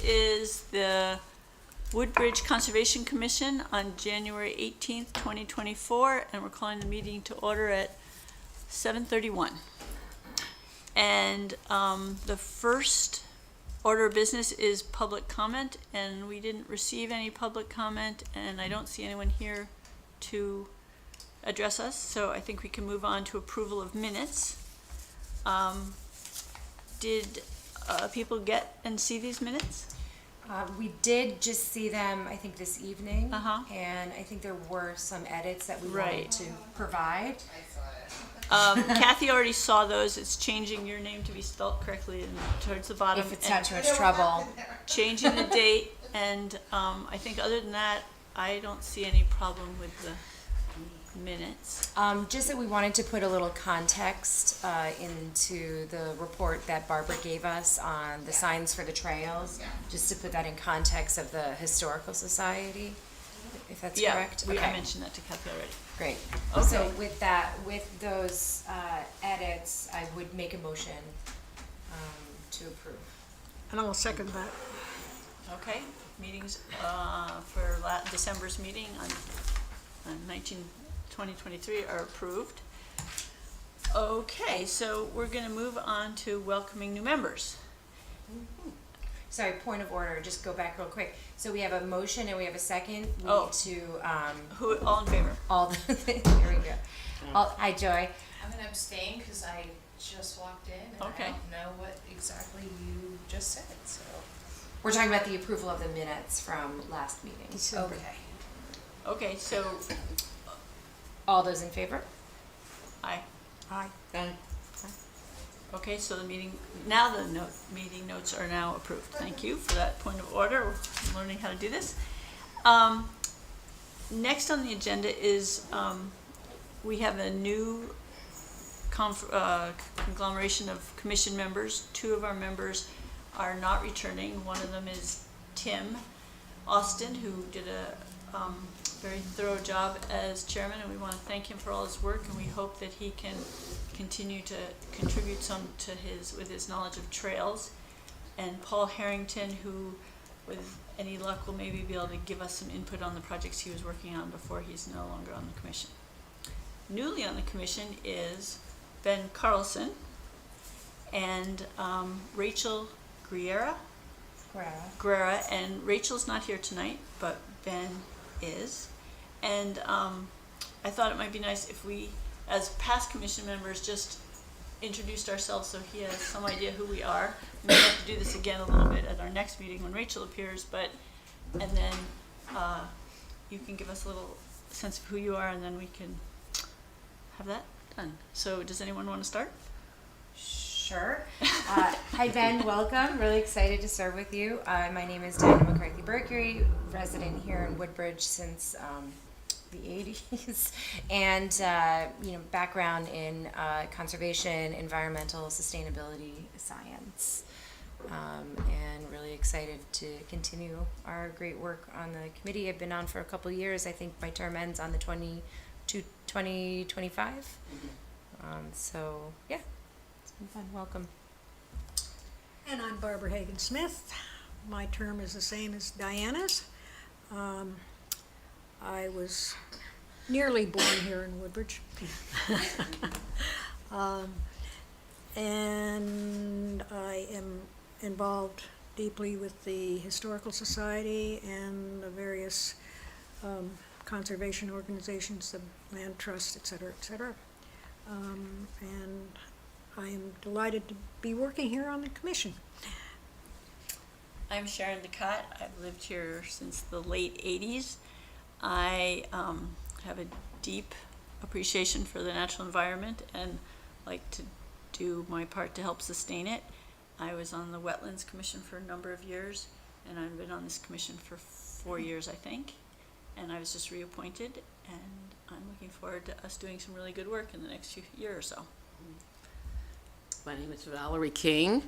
is the Woodbridge Conservation Commission on January 18th, 2024, and we're calling the meeting to order at 7:31. And the first order of business is public comment, and we didn't receive any public comment, and I don't see anyone here to address us, so I think we can move on to approval of minutes. Did people get and see these minutes? We did just see them, I think, this evening. Uh-huh. And I think there were some edits that we Right. wanted to provide. Kathy already saw those. It's changing your name to be spelled correctly and towards the bottom. If it's and not too much trouble. changing the date, and I think other than that, I don't see any problem with the minutes. Just that we wanted to put a little context into the report that Barbara gave us on the signs for the trails, just to put that in context of the Historical Society, if that's correct. I Okay. mentioned that to Kathy already. Great. Okay. So with that, with those edits, I would make a motion to approve. And I'll second that. Okay, meetings for December's meeting on 2023 are approved. Okay, so we're going to move on to welcoming new members. Sorry, point of order, just go back real quick. So we have a motion and we have a second. We Oh. need to, All in favor? all the, here we go. Hi, Joy. I'm gonna abstain because I just walked in and Okay. I don't know what exactly you just said, so. We're talking about the approval of the minutes from last meeting. December. Okay. Okay, so All those in favor? aye. Aye. Okay, so the meeting meeting notes are now approved. Thank you for that point of order. We're learning how to do this. Next on the agenda is we have a new conglomeration of commission members. Two of our members are not returning. One of them is Tim Austin, who did a very thorough job as chairman, and we want to thank him for all his work, and we hope that he can continue to contribute some to with his knowledge of trails. And Paul Harrington, who with any luck will maybe be able to give us some input on the projects he was working on before he's no longer on the commission. Newly on the commission is Ben Carlson and Rachel Guerra, and Rachel's not here tonight, but Ben is. And I thought it might be nice if we, as past commission members, just introduced ourselves so he has some idea who we are. We may have to do this again a little bit at our next meeting when Rachel appears, and then you can give us a little sense of who you are, and then we can have that done. So does anyone want to start? Sure. Hi, Ben. Welcome. Really excited to serve with you. My name is Diana McCarthy-Burkery, resident here in Woodbridge since the 80s, and background in conservation, environmental sustainability, science, and really excited to continue our great work on the committee. I've been on for a couple of years. I think my term ends on the 2025. So yeah. Fun. Welcome. And I'm Barbara Hagan-Smith. My term is the same as Diana's. I was nearly born here in Woodbridge. And I am involved deeply with the Historical Society and the various conservation organizations, the Land Trust, et cetera, et cetera. And I am delighted to be working here on the commission. I'm Sharon DeCott. I've lived here since the late 80s. I have a deep appreciation for the natural environment and like to do my part to help sustain it. I was on the Wetlands Commission for a number of years, and I've been on this commission for 4 years, I think. And I was just reappointed, and I'm looking forward to us doing some really good work in the next year or so. My name is Valerie King.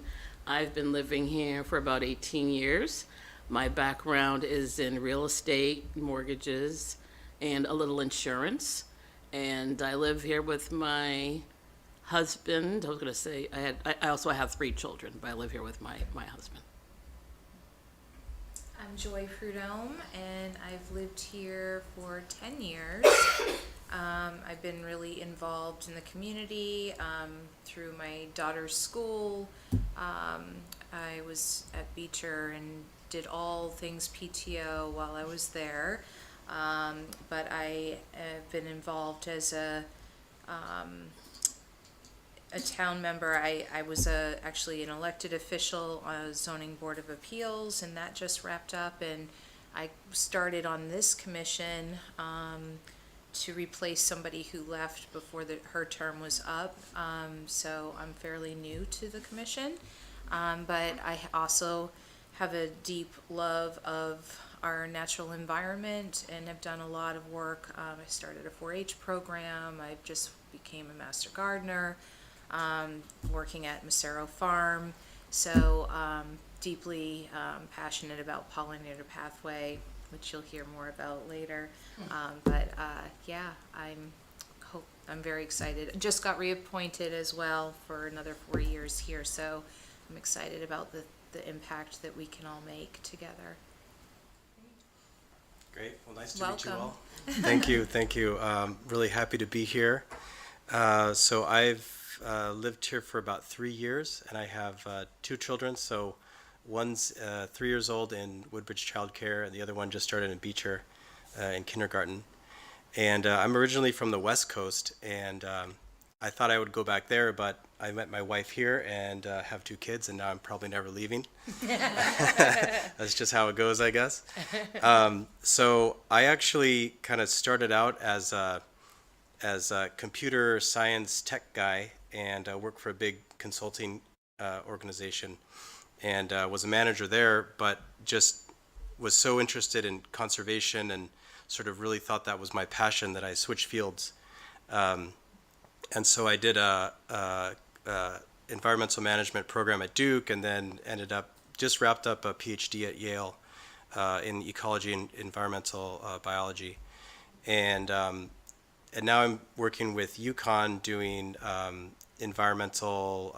I've been living here for about 18 years. My background is in real estate, mortgages, and a little insurance. And I live here with my husband. I also have 3 children, but I live here with my husband. I'm Joy Prudhomme, and I've lived here for 10 years. I've been really involved in the community through my daughter's school. I was at Beecher and did all things PTO while I was there. But I have been involved as a town member. I was actually an elected official on a zoning board of appeals, and that just wrapped up. And I started on this commission to replace somebody who left before her term was up. So I'm fairly new to the commission, but I also have a deep love of our natural environment and have done a lot of work. I started a 4-H program. I just became a master gardener. Working at Macero Farm, so deeply passionate about Pollinator Pathway, which you'll hear more about later. But yeah, I'm very excited. Just got reappointed as well for another 4 years here, so I'm excited about the impact that we can all make together. Great. Well, nice to meet you all. Welcome. Thank you. Really happy to be here. So I've lived here for about 3 years, and I have 2 children. So one's 3 years old in Woodbridge Child Care, and the other one just started in Beecher in kindergarten. And I'm originally from the West Coast, and I thought I would go back there, but I met my wife here and have 2 kids, and now I'm probably never leaving. That's just how it goes, I guess. So I actually kind of started out as a computer science tech guy, and worked for a big consulting organization, and was a manager there, but just was so interested in conservation and sort of really thought that was my passion that I switched fields. And so I did a environmental management program at Duke, and then just wrapped up a PhD at Yale in ecology and environmental biology. And now I'm working with UConn doing environmental,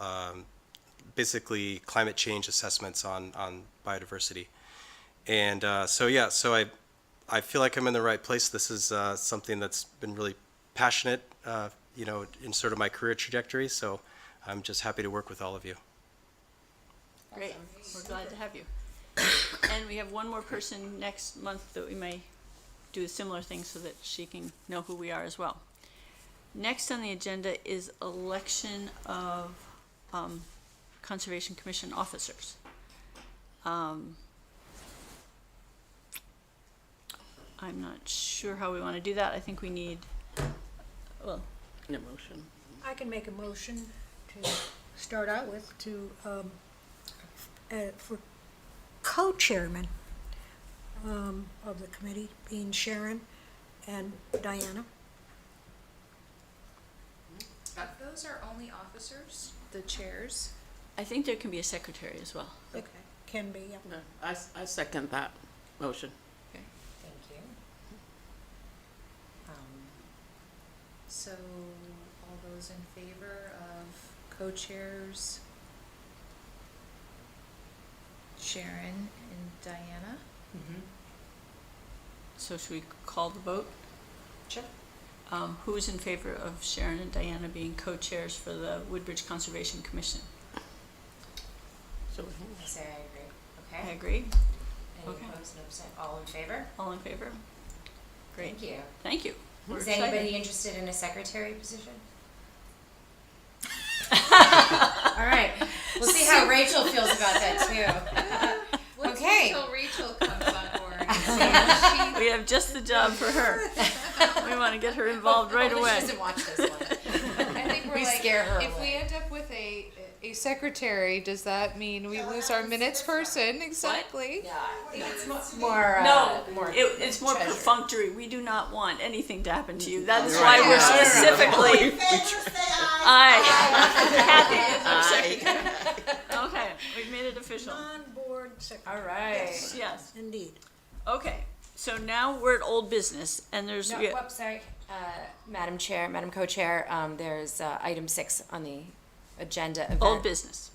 basically climate change assessments on biodiversity. And so I feel like I'm in the right place. This is something that's been really passionate, in sort of my career trajectory. So I'm just happy to work with all of you. Great, we're glad to have you. And we have one more person next month that we may do a similar thing so that she can know who we are as well. Next on the agenda is election of Conservation Commission officers. I'm not sure how we want to do that. I think we need, well, An emotion. I can make a motion to start out with for co-chairman of the committee being Sharon and Diana. Those are only officers, the chairs. I think there can be a secretary as well. It can be, yeah. No, I second that motion. Thank you. So, all those in favor of co-chairs Sharon and Diana? So should we call the vote? Sure. Who's in favor of Sharon and Diana being co-chairs for the Woodbridge Conservation Commission? So I say I agree. I Okay. agree. Any Okay. opposed, no absent? All in favor? All in favor? Great. Thank you. Thank you. We're Is excited. anybody interested in a secretary position? All right. We'll see how Rachel feels about that too. Let's Okay. wait till Rachel comes on board. We have just the job for her. We want to get her involved right Hopefully away. She doesn't watch this one. I think we're We like, scare her if we away. end up with a secretary, does that mean we lose our minutes person? Exactly. Yeah, I think it's more. No, more. it's more treasure. perfunctory. We do not want anything to happen to you. That's You're why right. we're Yeah. specifically. Aye. Kathy is our Aye. secretary. Okay, we've made it official. Non-board secretary. All right. Yes. Indeed. Okay. So now we're at old business, and there's No, whoops, sorry. Madam Chair, Madam Co-Chair, there's item 6 on the agenda. old business.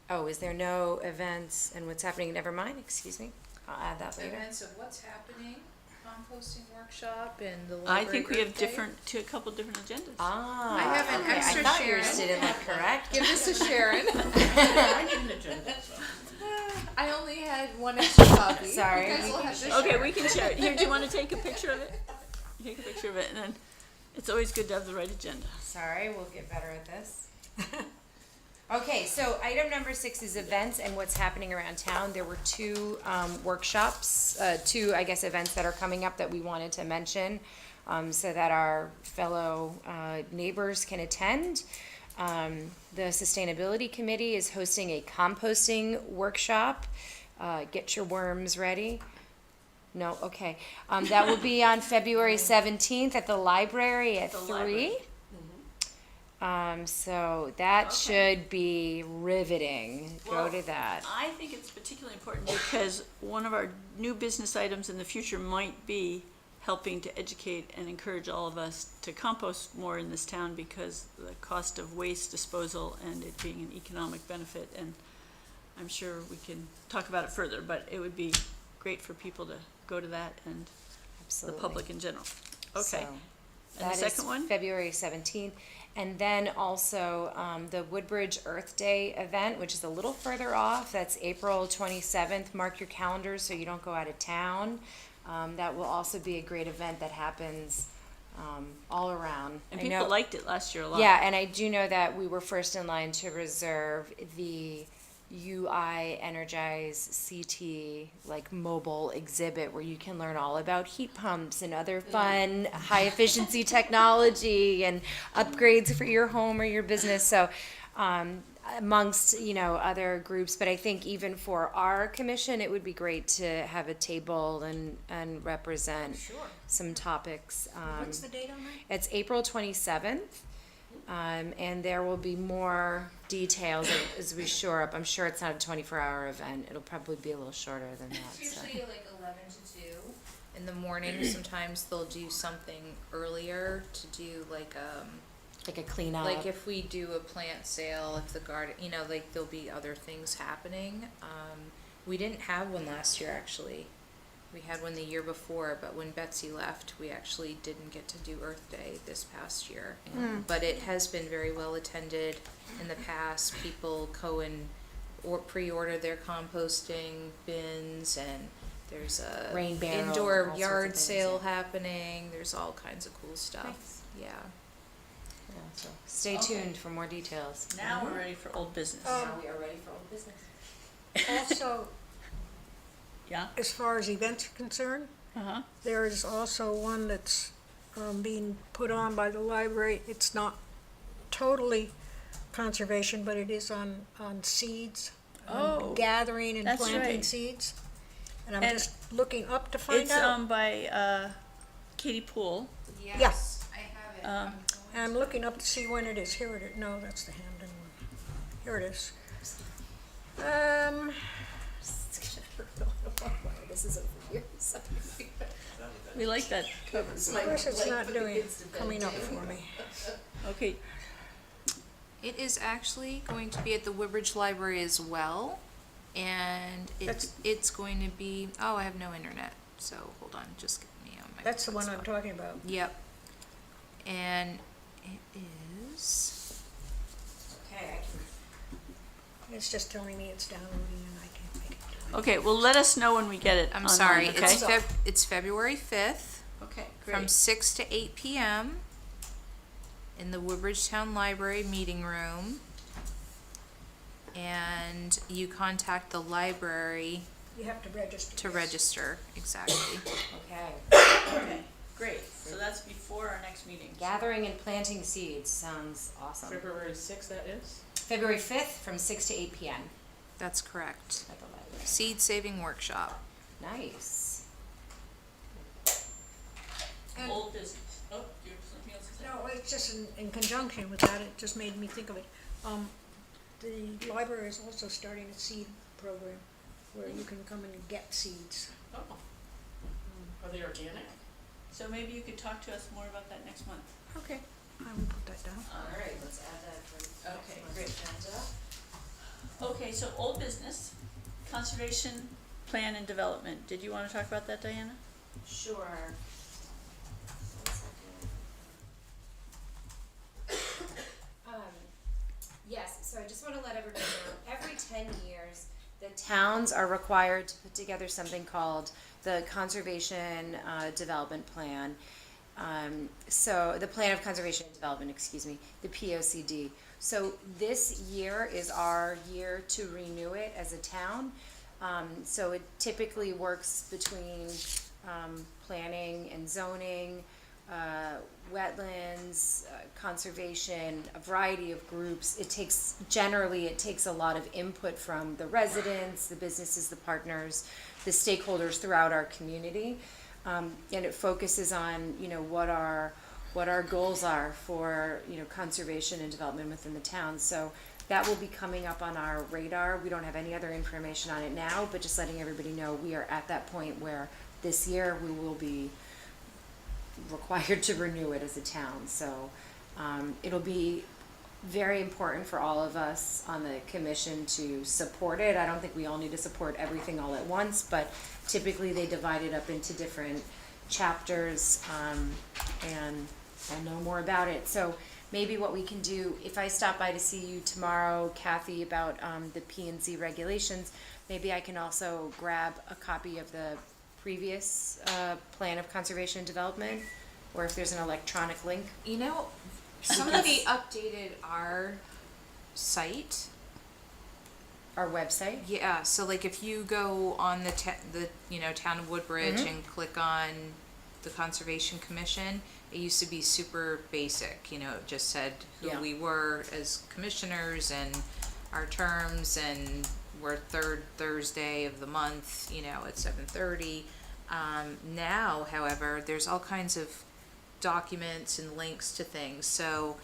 Oh, is there no events and what's happening? Never mind, excuse me. I'll add that later. Events of what's happening, composting workshop and the I library. think we have Earth Day. a couple different agendas. Ah, I have an okay. extra I thought yours Sharon. didn't look correct. Give this to Sharon. I need an agenda, so. I only had one extra copy. Sorry. You guys will have to Okay, share. we can share it. Here, do you want to take a picture of it? Take a picture of it, and then it's always good to have the right agenda. Sorry, we'll get better at this. Okay, so item number 6 is events and what's happening around town. There were two workshops, two, I guess, events that are coming up that we wanted to mention so that our fellow neighbors can attend. The Sustainability Committee is hosting a composting workshop. Get your worms ready. No, okay. That will be on February 17th at the library at 3. library. So that Okay. should be riveting. Well, Go to that. I think it's particularly important because one of our new business items in the future might be helping to educate and encourage all of us to compost more in this town because the cost of waste disposal and it being an economic benefit. And I'm sure we can talk about it further, but it would be great for people to go to that and the Absolutely. public in general. Okay. So, And the that is second one? February 17th. And then also the Woodbridge Earth Day event, which is a little further off. That's April 27th. Mark your calendars so you don't go out of town. That will also be a great event that happens all around. And I people know- liked it last year a lot. Yeah, and I do know that we were first in line to reserve the UI Energize CT like mobile exhibit where you can learn all about heat pumps and other fun high efficiency technology and upgrades for your home or your business. So amongst other groups, but I think even for our commission it would be great to have a table and represent some topics. What's the date on that? It's April 27th, and there will be more details as we shore up. I'm sure it's not a 24-hour event. It'll probably be a little shorter than that. It's So. usually like 11 to 2 in the morning. Sometimes they'll do something earlier to do like Like a cleanup. like if we do a plant sale, if the garden, like there'll be other things happening. We didn't have one last year actually. We had one the year before, but when Betsy left, we actually didn't get to do Earth Day this past year. But it has been very well attended in the past. People pre-order their composting bins, and there's a Rain barrel, all indoor sorts yard of things, sale yeah. happening. There's all kinds of cool stuff. Nice. Yeah. Yeah, so stay Okay. tuned for more details. Now we're ready for old business. Now we are ready for old business. Also, Yeah? as far as events are concerned, Uh-huh. there is also one that's being put on by the library. It's not totally conservation, but it is on seeds. Oh, Gathering and that's planting right. seeds. And I'm And just looking up to find It's out. by Katie Poole. Yes. I have it. Um, And I'm looking up to see when it is. Here it is. No, that's the Hamden one. Here it is. This is over here. We like that cover. Of course, it's not coming up for me. Okay, It is actually going to be at the Woodbridge Library as well, and it's going to be. Oh, I have no internet, so hold on, just give me on my. That's the one I'm hotspot. talking about. Yep, and it is. Okay, It's just telling me it's downloading and I can't make it. okay, well, let us know when we get it I'm online, sorry. okay? It's February 5th Okay, from great. 6 to 8 p.m. in the Woodbridge Town Library meeting room. And you contact the library You have to register. to yes. register, exactly. okay. Okay, great. So that's before our next meeting. Gathering and planting seeds sounds awesome. February 6th, that is? February 5th from 6 to 8 p.m. That's correct. at the library. Seed saving workshop. Nice. Old business. Oh, do you have something else to say? No, it's just in conjunction with that, it just made me think of it. The library is also starting a seed program where you can come and get seeds. Oh. Are they organic? So maybe you could talk to us more about that next month. Okay, I will put that down. All right, let's add that for Okay, next great. agenda. Okay, so old business, conservation Plan and Development. Did you want to talk about that, Diana? Sure. One second. Yes, so I just want to let everybody know, every 10 years, the towns are required to put together something called the Conservation Development Plan. So the Plan of Conservation and Development, excuse me, the POCD. So this year is our year to renew it as a town. So it typically works between planning and zoning, wetlands, conservation, a variety of groups. It takes a lot of input from the residents, the businesses, the partners, the stakeholders throughout our community. And it focuses on, what our goals are for, conservation and development within the town. So that will be coming up on our radar. We don't have any other information on it now, but just letting everybody know we are at that point where this year we will be required to renew it as a town. So it'll be very important for all of us on the commission to support it. I don't think we all need to support everything all at once, but typically they divide it up into different chapters, and I'll know more about it. So maybe what we can do, if I stop by to see you tomorrow, Kathy, about the P&Z regulations, maybe I can also grab a copy of the previous Plan of Conservation and Development, or if there's an electronic link. Somebody updated our site. Our website. Yeah, so like if you go on the town of Woodbridge and click on the Conservation Commission, it used to be super basic, it just said who Yeah. we were as commissioners and our terms, and we're third Thursday of the month, at 7:30. Now, however, there's all kinds of documents and links to things. So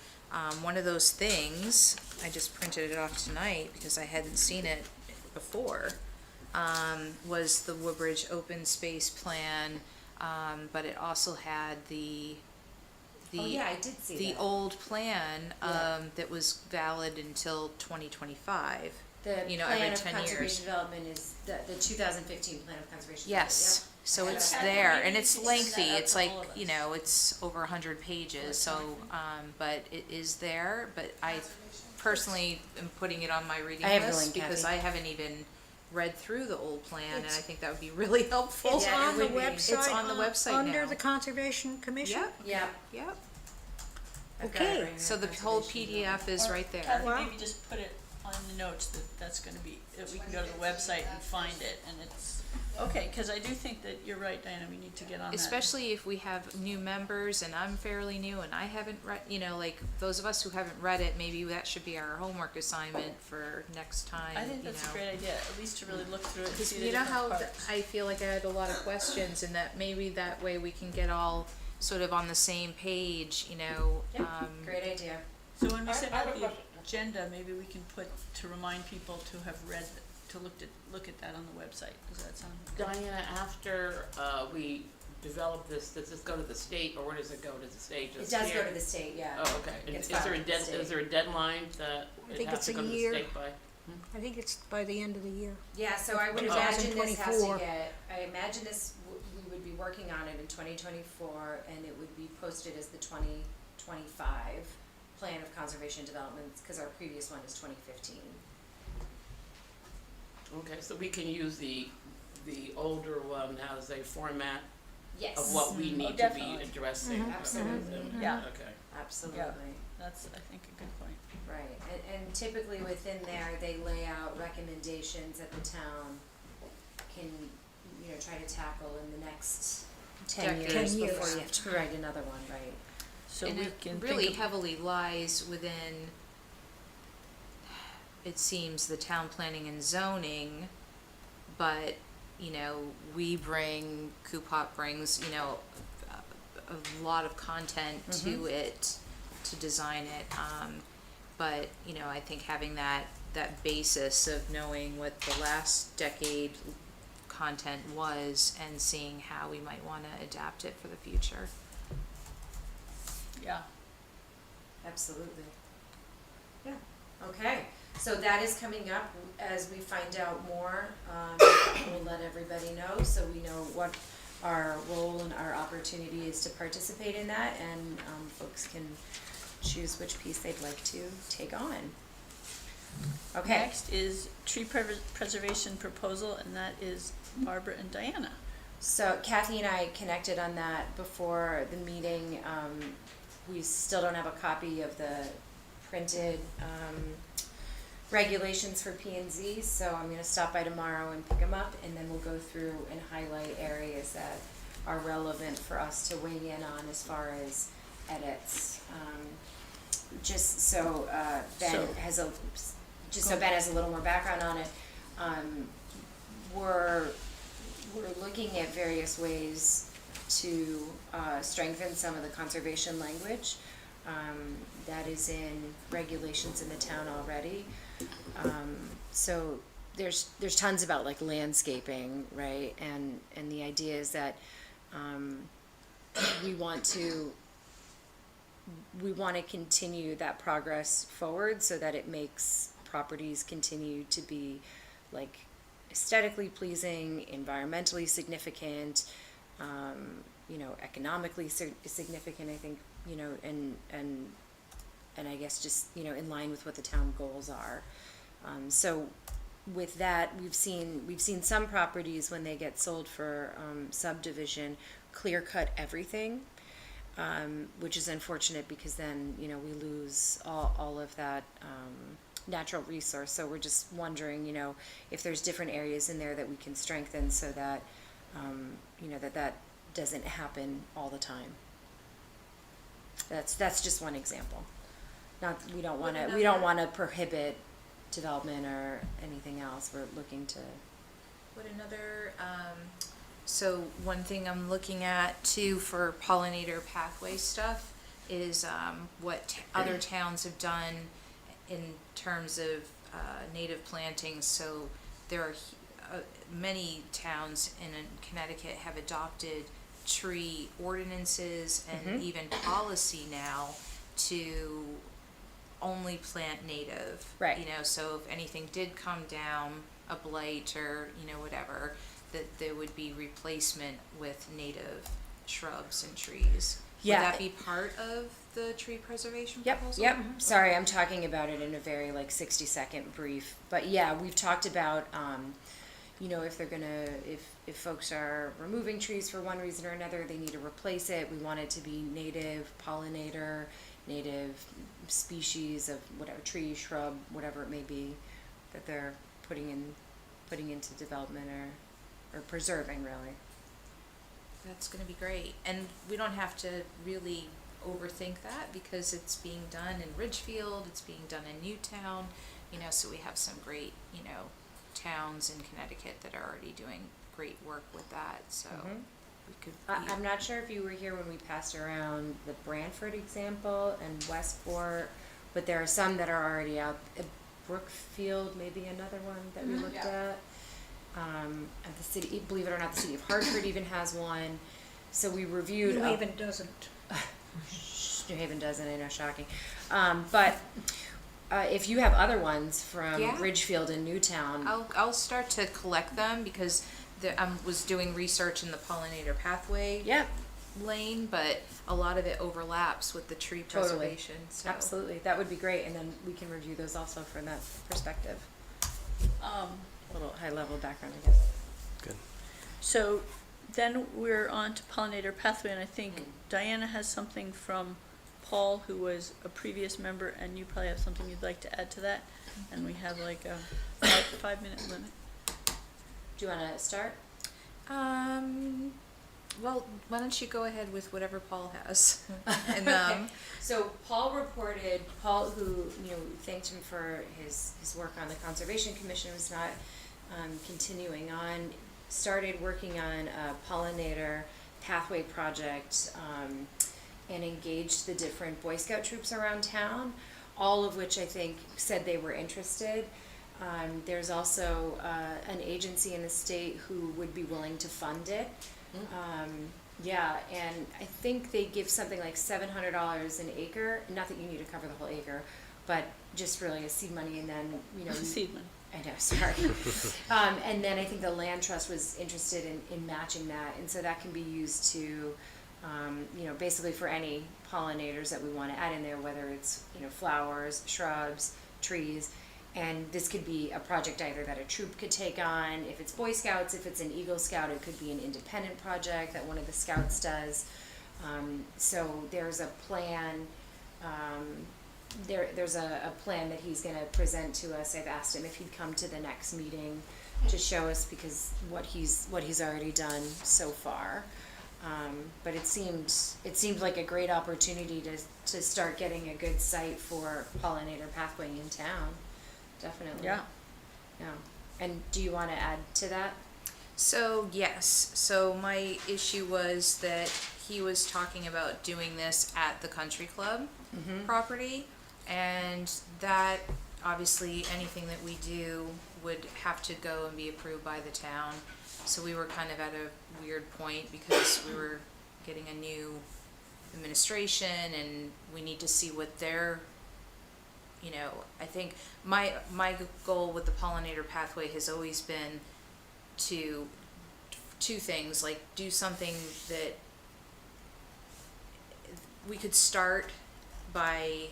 one of those things, I just printed it off tonight because I hadn't seen it before, was the Woodbridge Open Space Plan, but it also had the Oh yeah, I did see the that. old plan Yeah. that was valid until 2025. The every Plan of 10 Conservation years. Development is the 2015 Plan of Conservation. Yes, so Yep. it's Yeah. there, Maybe and you it's could send lengthy, that out it's to like, all of us. it's over 100 pages, so, but it is there, but I personally am putting it on my reading I have the list, link, because Kathy. I haven't even read through the old plan, and I think that would be really helpful. It's Yeah, it on the would be. website. It's on the website Under now. the Conservation Commission? Yep, Yeah. yep, I've got it Okay. right here, so the whole Conservation PDF is Or, right there. Kathy, Wow. maybe just put it on the notes that's gonna be, that we can go to the website and find it, and it's, okay, cause I do think that you're right, Diana, we need to get on that. Especially if we have new members, and I'm fairly new, and I haven't read, like, those of us who haven't read it, maybe that should be our homework assignment for next time, I think that's a great idea, at least to really look through it and Because see the you know different how parts. I feel like I had a lot of questions, and that maybe that way we can get all sort of on the same page, Great idea. So when we send I have out a the question. agenda, maybe we can put, to remind people to have read, to look at that on the website, does that sound good? Diana, after we develop this, does this go to the state, or where does it go to the state? It Just does here? go to the state, yeah. Oh, okay. Gets Is there a filed with the state. is there a deadline that I it think has it's to a go to the year. state by? I think it's by the end of the year. Yeah, so I would imagine this has to 2024. I imagine this, we would be working on it in 2024, and it would be posted as the 2025 Plan of Conservation Development, because our previous one is 2015. Okay, so we can use the older one as a format Yes. of what we need to be definitely. addressing. Mhm. Absolutely. Yeah. Okay. Absolutely. That's, I think, a good point. Right, and typically within there, they lay out recommendations that the town can, try to tackle in the next 10 Decade. years 10 years. before you have to write another one, right? So And we it can really think of, heavily lies within, it seems, the town planning and zoning, but, we bring, Coopop brings, a lot of content to it, to design it, but, I think having that basis of knowing what the last decade content was and seeing how we might wanna adapt it for the future. yeah, Absolutely. Yeah, okay. So that is coming up as we find out more. We'll let everybody know so we know what our role and our opportunity is to participate in that, and folks can choose which piece they'd like to take on. Okay. Next is tree preservation proposal, and that is Barbara and Diana. So Kathy and I connected on that before the meeting. We still don't have a copy of the printed regulations for P and Z, so I'm gonna stop by tomorrow and pick them up, and then we'll go through and highlight areas that are relevant for us to weigh in on as far as edits. Just so Ben So- has Ben has a little more background on it. We're looking at various ways to strengthen some of the conservation language that is in regulations in the town already. So there's tons about like landscaping, right? And the idea is that we want to continue that progress forward so that it makes properties continue to be like aesthetically pleasing, environmentally significant, economically significant, I think, and I guess just, in line with what the town goals are. So with that, we've seen some properties when they get sold for subdivision, clear cut everything, which is unfortunate because then, we lose all of that natural resource. So we're just wondering, if there's different areas in there that we can strengthen so that, that doesn't happen all the time. That's just one example. Not, we don't want to prohibit development or anything else. We're looking to. What another, so one thing I'm looking at too for pollinator pathway stuff is what other towns have done in terms of native plantings. So there are many towns in Connecticut have adopted tree ordinances and even policy now to only plant native. Right. So if anything did come down, a blight or, whatever, that there would be replacement with native shrubs and trees. Yeah. Would that be part of the tree preservation Yep, proposal? yep. Sorry, I'm talking about it in a very 60-second brief. But yeah, we've talked about, if they're gonna, if folks are removing trees for one reason or another, they need to replace it. We want it to be native pollinator, native species of whatever, tree, shrub, whatever it may be, that they're putting into development or preserving, really. That's gonna be great. And we don't have to really overthink that because it's being done in Ridgefield, it's being done in Newtown, so we have some great, towns in Connecticut that are already doing great work with that, so we could be. I'm not sure if you were here when we passed around the Branford example and Westport, but there are some that are already out. Brookfield, maybe another one that we looked at. At the city, believe it or not, the city of Hartford even has one. So we reviewed. New Haven doesn't. New Haven doesn't, I know, shocking. But if you have other ones from Yeah. Ridgefield and Newtown. I'll start to collect them because I was doing research in the pollinator pathway Yeah, lane, but a lot of it overlaps with the tree Totally. preservation. So. absolutely. That would be great. And then we can review those also from that perspective. A little high level background, I guess. Good. So then we're on to pollinator pathway, and I think Diana has something from Paul, who was a previous member, and you probably have something you'd like to add to that. And we have like a 5-minute limit. Do you want to start? Well, why don't you go ahead with whatever Paul has? And Okay. So Paul, who, thanked him for his work on the Conservation Commission, was not continuing on, started working on a pollinator pathway project and engaged the different Boy Scout troops around town, all of which I think said they were interested. There's also an agency in the state who would be willing to fund it. And I think they give something like $700 an acre. Not that you need to cover the whole acre, but just really as seed money, and then, you know. Seedman. I know, sorry. And then I think the land trust was interested in matching that, and so that can be used to, you know, basically for any pollinators that we want to add in there, whether it's, you know, flowers, shrubs, trees. And this could be a project either that a troop could take on. If it's Boy Scouts, if it's an Eagle Scout, it could be an independent project that one of the scouts does. So there's a plan. There's a plan that he's going to present to us. I've asked him if he'd come to the next meeting to show us, because what he's already done so far. But it seemed like a great opportunity to start getting a good site for pollinator pathway in town. Definitely. Yeah. Yeah. And do you want to add to that? So yes, so my issue was that he was talking about doing this at the country club property, and that obviously anything that we do would have to go and be approved by the town. So we were kind of at a weird point because we were getting a new administration and we need to see what their, you know, I think my goal with the pollinator pathway has always been to two things, like do something that we could start by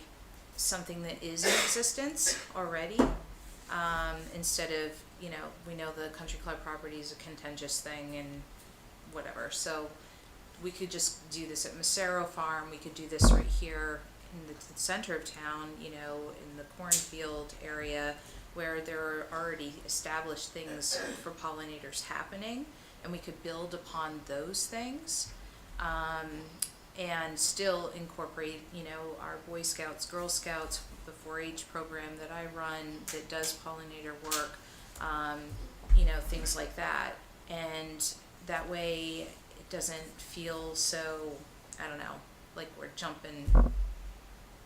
something that is in existence already, instead of, you know, we know the country club property is a contentious thing and whatever, so we could just do this at Macero Farm, we could do this right here in the center of town, you know, in the cornfield area where there are already established things for pollinators happening, and we could build upon those things, and still incorporate, you know, our Boy Scouts, Girl Scouts, the 4-H program that I run that does pollinator work, you know, things like that. And that way it doesn't feel so, I don't know, like we're jumping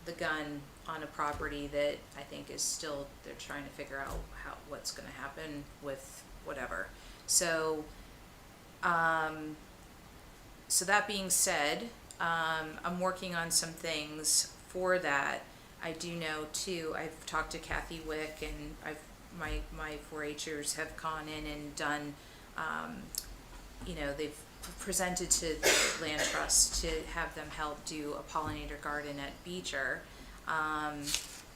the gun on a property that I think is still, they're trying to figure out what's going to happen with whatever. So, so that being said, I'm working on some things for that. I do know too, I've talked to Kathy Wick, and my 4-Hers have gone in and done, you know, they've presented to the land trust to have them help do a pollinator garden at Beecher.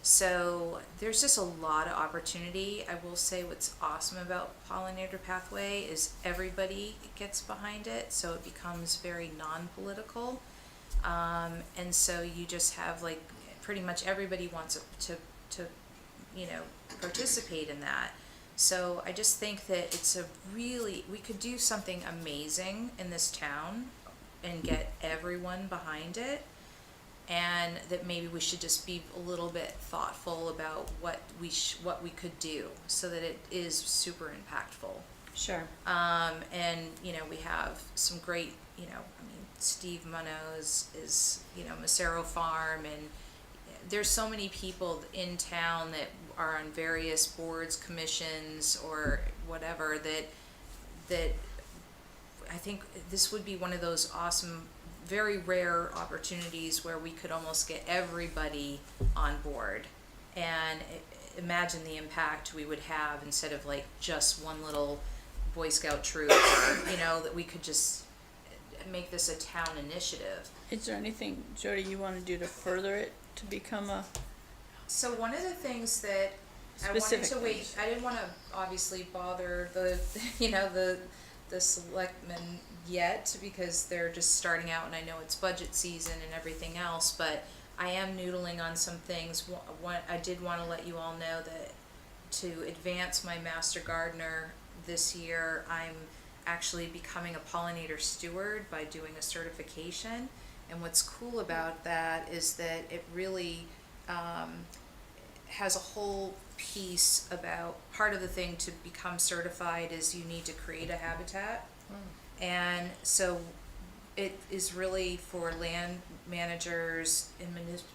So there's just a lot of opportunity. I will say what's awesome about Pollinator Pathway is everybody gets behind it, so it becomes very non-political. And so you just have, like, pretty much everybody wants to you know, participate in that. So I just think that it's we could do something amazing in this town and get everyone behind it, and that maybe we should just be a little bit thoughtful about what we could do so that it is super impactful. Sure. And, you know, we have some great, you know, I mean, Steve Munoz is, you know, Macero Farm, and there's so many people in town that are on various boards, commissions, or whatever, that I think this would be one of those awesome, very rare opportunities where we could almost get everybody on board, and imagine the impact we would have instead of like just one little Boy Scout troop, or, you know, that we could just make this a town initiative. Is there anything, Jody, you want to do to further it to become a, So one of the things that I wanted Specific to wait, things. I didn't want to obviously bother the, you know, the selectmen yet, because they're just starting out, and I know it's budget season and everything else, but I am noodling on some things. I did want to let you all know that to advance my Master Gardener this year, I'm actually becoming a pollinator steward by doing a certification. And what's cool about that is that it really has a whole piece about, part of the thing to become certified is you need to create a habitat. And so it is really for land managers in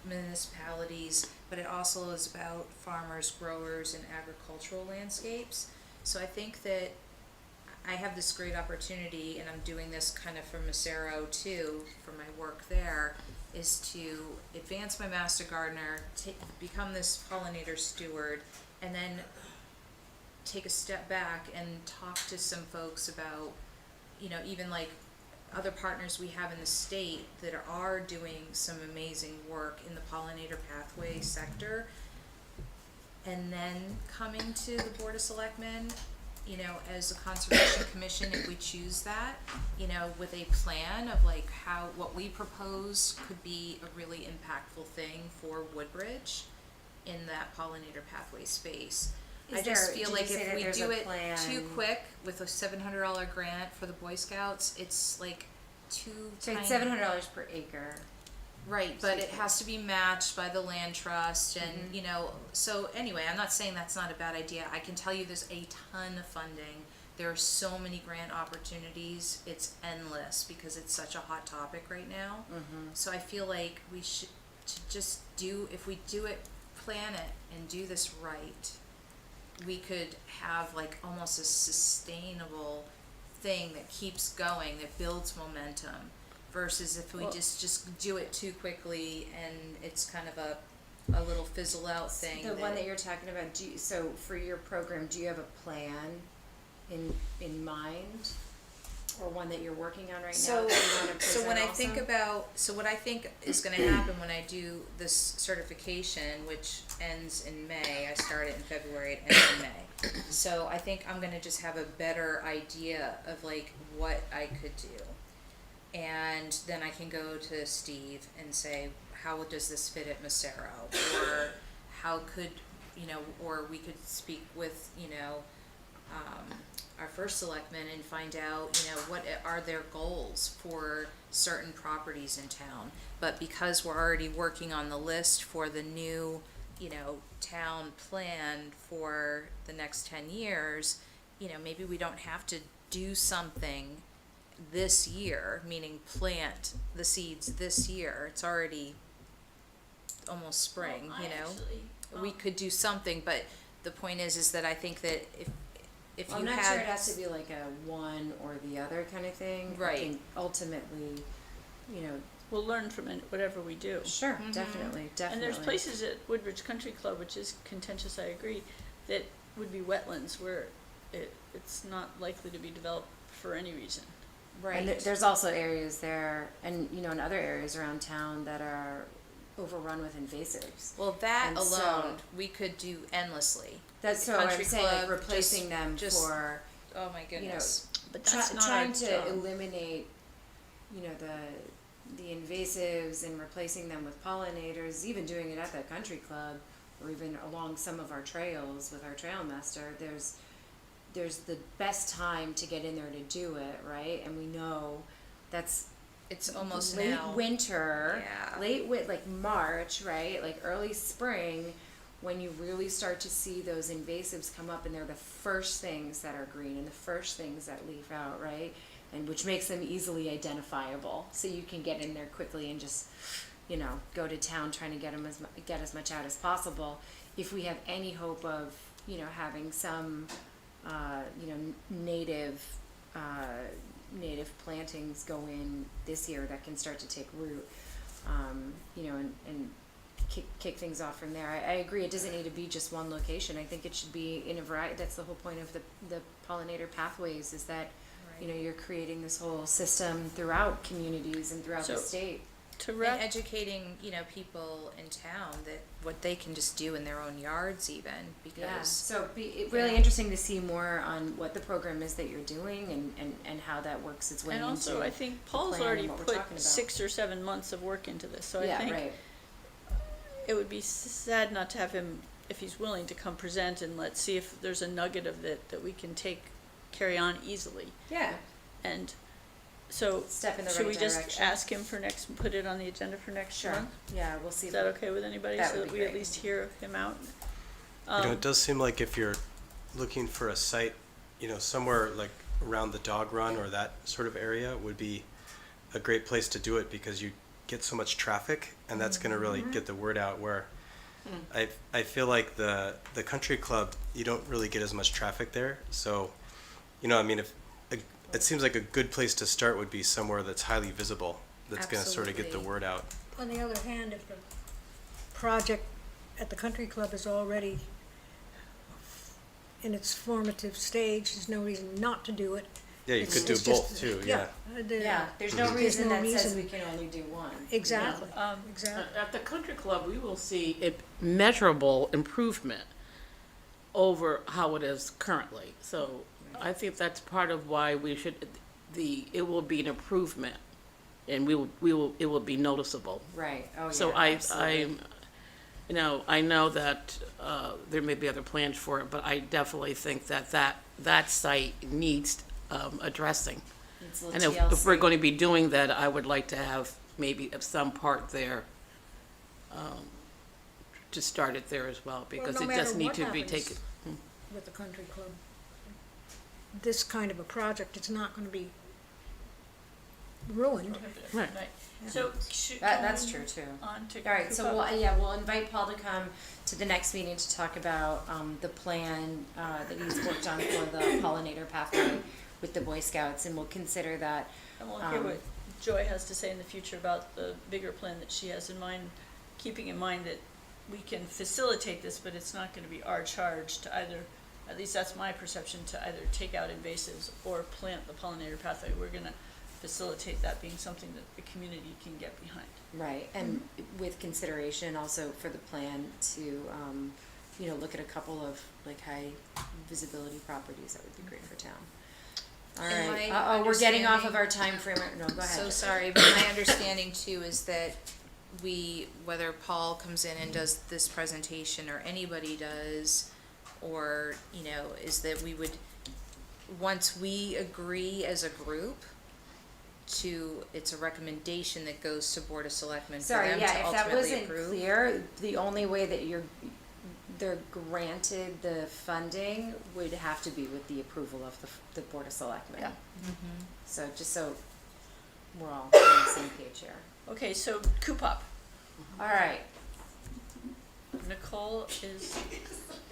municipalities, but it also is about farmers, growers, and agricultural landscapes. So I think that I have this great opportunity, and I'm doing this kind of from Macero too, for my work there, is to advance my master gardener, become this pollinator steward, and then take a step back and talk to some folks about, even like other partners we have in the state that are doing some amazing work in the pollinator pathway sector. And then coming to the Board of Selectmen, as a conservation commission, if we choose that, with a plan of like what we propose could be a really impactful thing for Woodbridge in that pollinator pathway space. I just feel like if we do it too quick with a $700 grant for the Boy Scouts, it's like too So tiny. it's $700 per acre. Right, but it has to be matched by the land trust and, so anyway, I'm not saying that's not a bad idea. I can tell you there's a ton of funding. There are so many grant opportunities. It's endless because it's such a hot topic right now. So I feel like we should if we do it, plan it and do this right, we could have like almost a sustainable thing that keeps going, that builds momentum. Versus if we just do it too quickly and it's kind of a little fizzle out thing. The one that you're talking about, so for your program, do you have a plan in mind? Or one that you're working on right now that you want to So when I present think also? what I think is gonna happen when I do this certification, which ends in May, I start it in February, it ends in May. So I think I'm gonna just have a better idea of like what I could do. And then I can go to Steve and say, how does this fit at Macero? Or how could, or we could speak with, our first selectman and find out, what are their goals for certain properties in town. But because we're already working on the list for the new, town plan for the next 10 years, maybe we don't have to do something this year, meaning plant the seeds this year. It's already almost spring, Well, I actually, we could do something, but the point is that I think that if I'm you not had sure it has to be like a one or the other kind of thing. I Right. think ultimately, we'll learn from it, whatever we do. sure, definitely. And there's places at Woodbridge Country Club, which is contentious, I agree, that would be wetlands where it's not likely to be developed for any reason. right. And there's also areas there, and in other areas around town that are overrun with invasives. Well, that And alone so- we could do endlessly. That's The so I'm country saying, like club, replacing them just- for Oh my goodness. But that's not trying our to job. eliminate, the invasives and replacing them with pollinators. Even doing it at the country club, or even along some of our trails with our trail master. There's the best time to get in there to do it, right? And we know that's It's almost late now. winter, Yeah. like March, right? Like early spring, when you really start to see those invasives come up, and they're the first things that are green and the first things that leaf out, right? And which makes them easily identifiable, so you can get in there quickly and just, go to town trying to get as much out as possible. If we have any hope of, having some, native plantings go in this year that can start to take root, and kick things off from there. I agree, it doesn't need to be just one location. I think it should be in a variety. That's the whole point of the pollinator pathways, is that, you're creating this whole system throughout communities and throughout the So- state. To And wrap, educating, people in town that what they can just do in their own yards even, Yeah, because so it'd be really Yeah. interesting to see more on what the program is that you're doing and how that works its way and into. also I think Paul's plan already and what we're put talking about. 6 or 7 months of work into this, so I Yeah, think right. it would be sad not to have him, if he's willing to come present, and let's see if there's a nugget of that we can carry on easily. Yeah. And so, Step in the should right we just direction. ask him put it on the agenda for next Sure. month? Yeah, we'll see. Is that okay with anybody, That so would that be we at great. least hear him out? It does seem like if you're looking for a site, somewhere like around the dog run or that sort of area would be a great place to do it, because you get so much traffic, and that's going to really get the word out. Where I feel like the country club, you don't really get as much traffic there. So, it seems like a good place to start would be somewhere that's highly visible, that's gonna sort of get the Absolutely. word out. On the other hand, if the project at the country club is already in its formative stage, there's no reason not to do it. Yeah, you It's- could do it's just- both too, yeah. Yeah, there's no There's reason no that says reason. we can only do one. Exactly, Um, exactly. At the country club, we will see a measurable improvement over how it is currently. So I think that's part of why we should, it will be an improvement, and it will be noticeable. Right, oh yeah, So absolutely. I know that there may be other plans for it, but I definitely think that site needs addressing. It's a little And if we're TLC. going to be doing that, I would like to have maybe some part there, to start it there as well, because no it does matter need what to be happens taken. With the country club, this kind of a project, it's not gonna be ruined. Right. So, should. That's true too. On to. All right, so Kupa. we'll invite Paul to come to the next meeting to talk about the plan that he's worked on for the pollinator pathway with the Boy Scouts, and we'll consider that. And we'll hear what Joy has to say in the future about the bigger plan that she has in mind, keeping in mind that we can facilitate this, but it's not gonna be our charge to either, at least that's my perception, to either take out invasives or plant the pollinator pathway. We're gonna facilitate that being something that the community can get behind. Right, and with consideration also for the plan to, look at a couple of like high visibility properties that would be great for town. All In right, my we're getting off of understanding- our time frame. No, go ahead. So sorry, but my understanding too is that whether Paul comes in and does this presentation or anybody does, or, is that we would, once we agree as a group it's a recommendation that goes to Board of Selectmen for Sorry, them to yeah, if that ultimately wasn't approve. clear, the only way that they're granted the funding would have to be with the approval of the Board of Selectmen. Yeah. So just so we're all on the same page here. Okay, so Coopop. All right, Nicole is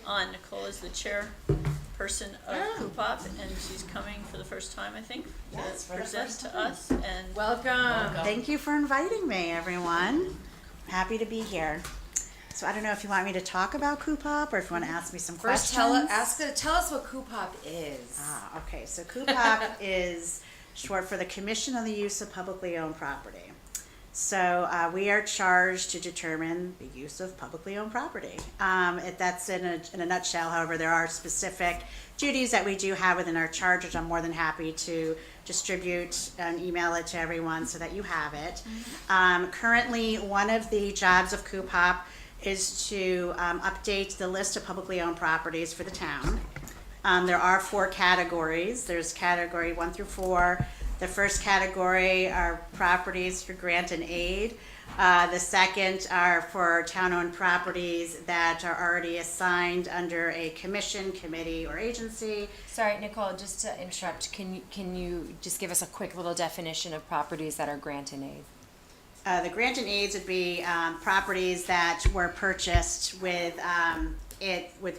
on. Nicole is the chairperson of Coopop, and she's coming for the first time, I think, Yes, to for the present first to time. us. And welcome. Thank you for inviting me, everyone. Happy to be here. So I don't know if you want me to talk about Coopop or if you want to ask me some First, questions. tell us what Coopop is. Okay, so Coopop is short for the Commission on the Use of Publicly Owned Property. So we are charged to determine the use of publicly owned property. That's in a nutshell. However, there are specific duties that we do have within our charge, which I'm more than happy to distribute and email it to everyone so that you have it. Currently, one of the jobs of Coopop is to update the list of publicly owned properties for the town. There are 4 categories. There's category 1 through 4. The first category are properties for grant and aid. The second are for town-owned properties that are already assigned under a commission, committee, or agency. Sorry, Nicole, just to interrupt, can you just give us a quick little definition of properties that are grant and aid? The grant and aids would be properties that were purchased with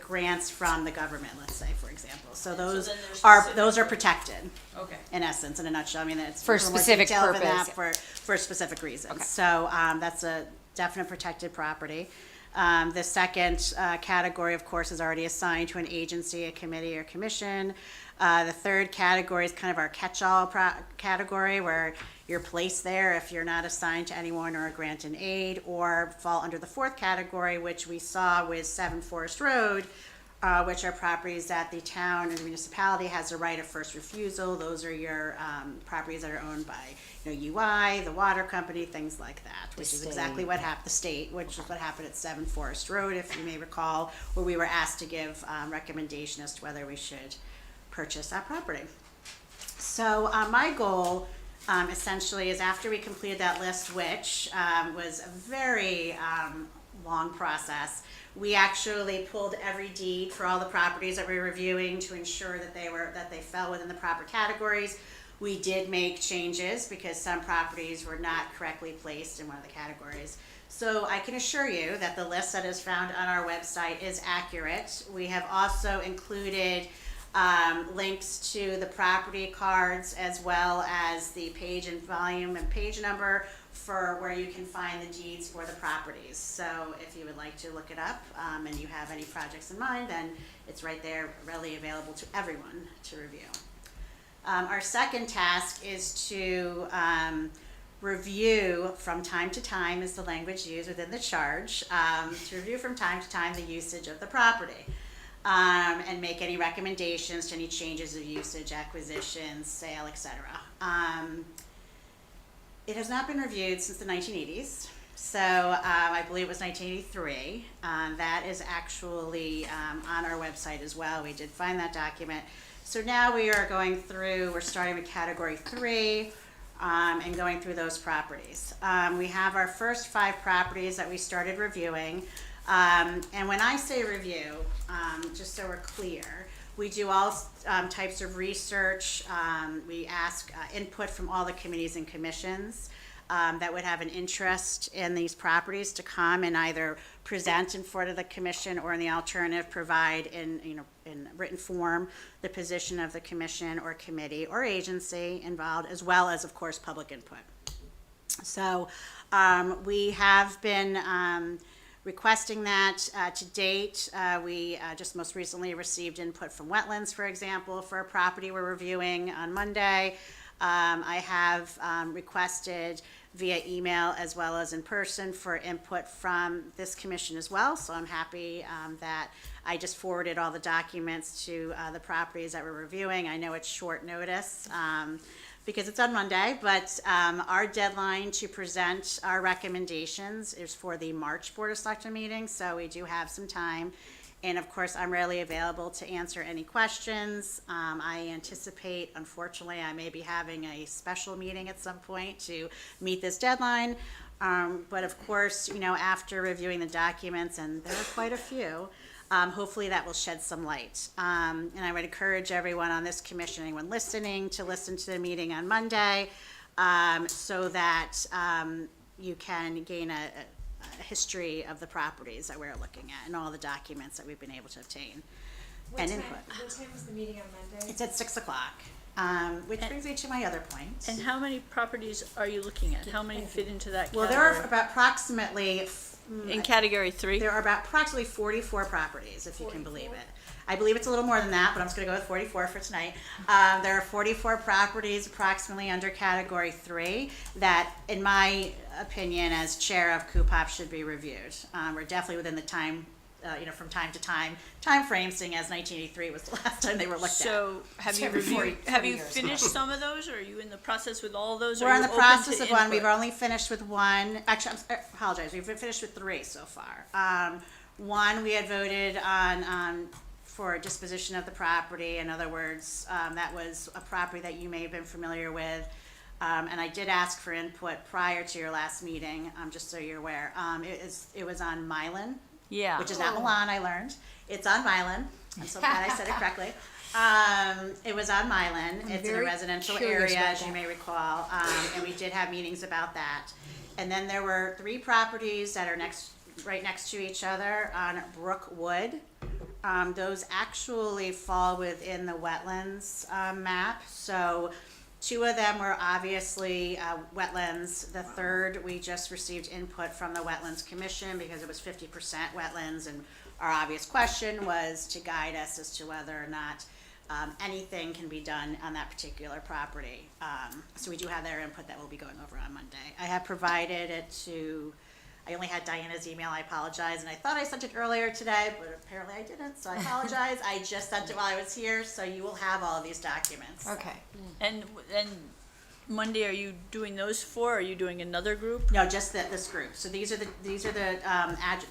grants from the government, let's say, for example. So those then there's are specific- protected. okay. In essence, in a nutshell. I mean, it's For a little more specific detailed than purpose. that for specific reasons. Okay. So that's a definite protected property. The second category, of course, is already assigned to an agency, a committee, or commission. The third category is kind of our catch-all category, where you're placed there if you're not assigned to anyone or a grant and aid, or fall under the fourth category, which we saw with 7 Forest Road, which are properties that the town or the municipality has a right of first refusal. Those are your properties that are owned by, UI, the water company, things like that, which is exactly state. what happened, the state, which is what happened at 7 Forest Road, if you may recall, where we were asked to give recommendation as to whether we should purchase that property. So my goal essentially is, after we completed that list, which was a very long process, we actually pulled every deed for all the properties that we were reviewing to ensure that they fell within the proper categories. We did make changes because some properties were not correctly placed in one of the categories. So I can assure you that the list that is found on our website is accurate. We have also included links to the property cards, as well as the page and volume and page number for where you can find the deeds for the properties. So if you would like to look it up, and you have any projects in mind, then it's right there, readily available to everyone to review. Our second task is to review from time to time, is the language used within the charge, to review from time to time the usage of the property, and make any recommendations to any changes of usage, acquisitions, sale, etc. It has not been reviewed since the 1980s, so I believe it was 1983. That is actually on our website as well. We did find that document. So now we are going through, we're starting with category 3, and going through those properties. We have our first 5 properties that we started reviewing. And when I say review, just so we're clear, we do all types of research. We ask input from all the committees and commissions that would have an interest in these properties to come and either present in front of the commission, or in the alternative provide in written form the position of the commission or committee or agency involved, as well as, of course, public input. So we have been requesting that to date. We just most recently received input from Wetlands, for example, for a property we're reviewing on Monday. I have requested via email as well as in person for input from this commission as well. So I'm happy that I just forwarded all the documents to the properties that we're reviewing. I know it's short notice because it's on Monday, but our deadline to present our recommendations is for the March Board of Selectmen meeting, so we do have some time. And of course, I'm readily available to answer any questions. I anticipate, unfortunately, I may be having a special meeting at some point to meet this deadline. But of course, after reviewing the documents, and there are quite a few, hopefully that will shed some light. And I would encourage everyone on this commission, anyone listening, to listen to the meeting on Monday, so that you can gain a history of the properties that we're looking at and all the documents that we've been able to obtain and input. What time is the meeting on Monday? It's at 6 o'clock, which brings me to my other point. And how many properties are you looking at? How many fit into that Well, category? there are about approximately, In category 3? there are about approximately 44 properties, if you can believe it. I believe it's a little more than that, but I'm just gonna go with 44 for tonight. There are 44 properties approximately under category 3 that, in my opinion, as chair of CUPOP, should be reviewed. We're definitely within the time, from time to time frame, seeing as 1983 was the last time they were looked at. So have you every 40 reviewed, have you years. finished some of those, or are you in the process with all of those? or We're are in you the open process to of one. We've input? only finished with one. Actually, I apologize. We've finished with 3 so far. One we had voted on for disposition of the property. In other words, that was a property that you may have been familiar with. And I did ask for input prior to your last meeting, just so you're aware. It was on Mylan, Yeah. which is not Milan, I learned. It's on Mylan. I'm so glad I said it correctly. It was on Mylan. It's in a very residential curious area, about as you that. may recall, and we did have meetings about that. And then there were 3 properties that are right next to each other on Brookwood. Those actually fall within the wetlands map. So 2 of them were obviously wetlands. The third, we just received input from the Wetlands Commission because it was 50% wetlands, and our obvious question was to guide us as to whether or not anything can be done on that particular property. So we do have their input that we'll be going over on Monday. I have provided it to, I only had Diana's email, I apologize, and I thought I sent it earlier today, but apparently I didn't, so I apologize. I just sent it while I was here, so you will have all of these documents. Okay. And Monday, are you doing those 4? Are you doing another group? No, just this group. So these are the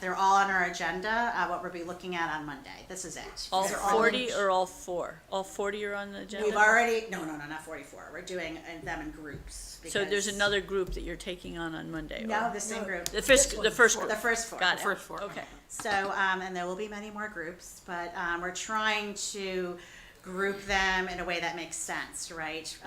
they're all on our agenda, what we'll be looking at on Monday. This is it. All These are 40 or all 4? All 40 are on the agenda? We've already, no, not 44. We're doing them in groups. So there's because- another group that you're taking on Monday? No, or- the same group. The first group? The first 4. Got it. First 4. Okay. So, and there will be many more groups, but we're trying to group them in a way that makes sense, right?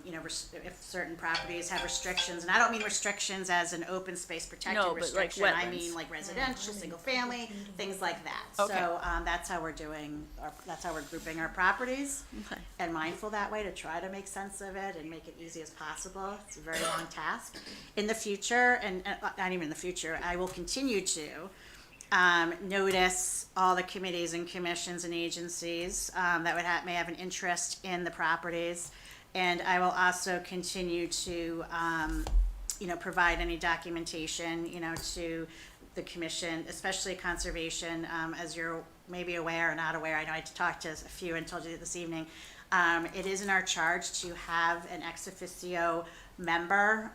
You know, if certain properties have restrictions, and I don't mean restrictions as an open space protected No, but like restriction, I wetlands. mean like residential, single family, things like that. Okay. So, that's how we're doing, that's how we're grouping our properties. Okay. And mindful that way to try to make sense of it and make it easy as possible. It's a very long task. In the future, and not even in the future, I will continue to notice all the committees and commissions and agencies that would may have an interest in the properties. And I will also continue to, you know, provide any documentation, you know, to the commission, especially conservation, as you're maybe aware or not aware. I know I talked to a few and told you this evening. It is in our charge to have an ex officio member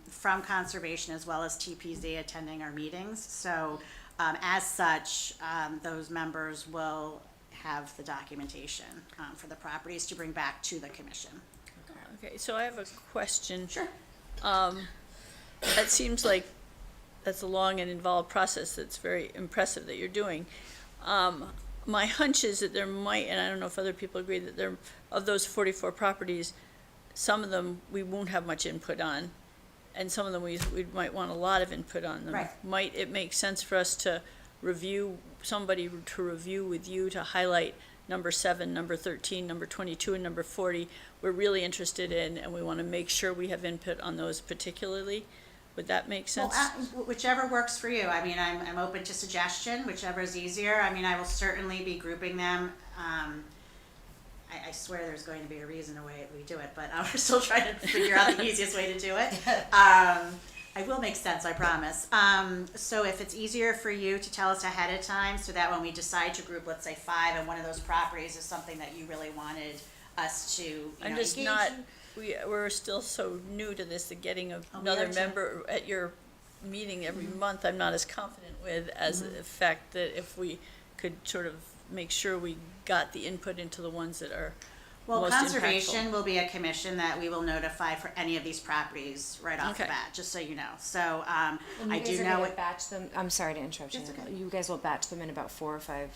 from conservation as well as TPZ attending our meetings. So as such, those members will have the documentation for the properties to bring back to the commission. Okay, so I have a question. Sure. That seems like that's a long and involved process that's very impressive that you're doing. My hunch is that there might, and I don't know if other people agree, that there, of those 44 properties, some of them we won't have much input on, and some of them we might want a lot of input on them. Right. Might it make sense for us to review, somebody to review with you to highlight number 7, number 13, number 22, and number 40, we're really interested in, and we want to make sure we have input on those particularly? Would that make Well, sense? whichever works for you. I mean, I'm open to suggestion, whichever is easier. I mean, I will certainly be grouping them. I swear there's going to be a reason the way we do it, but we're still trying to figure out the easiest way to do it. I will make sense, I promise. So if it's easier for you to tell us ahead of time, so that when we decide to group, let's say 5, and one of those properties is something that you really wanted us to, you know, I'm just engage not, in. we're still so new to this, that getting we another are too. member at your meeting every month, I'm not as confident with as the fact that if we could sort of make sure we got the input into the ones that are Well, most conservation impactful. will be a commission that we will notify for any of these properties right off the Okay. bat, just so you know. So, And I you guys do are know gonna it, batch them. I'm sorry to interrupt you. It's okay. You guys will batch them in about 4 or 5.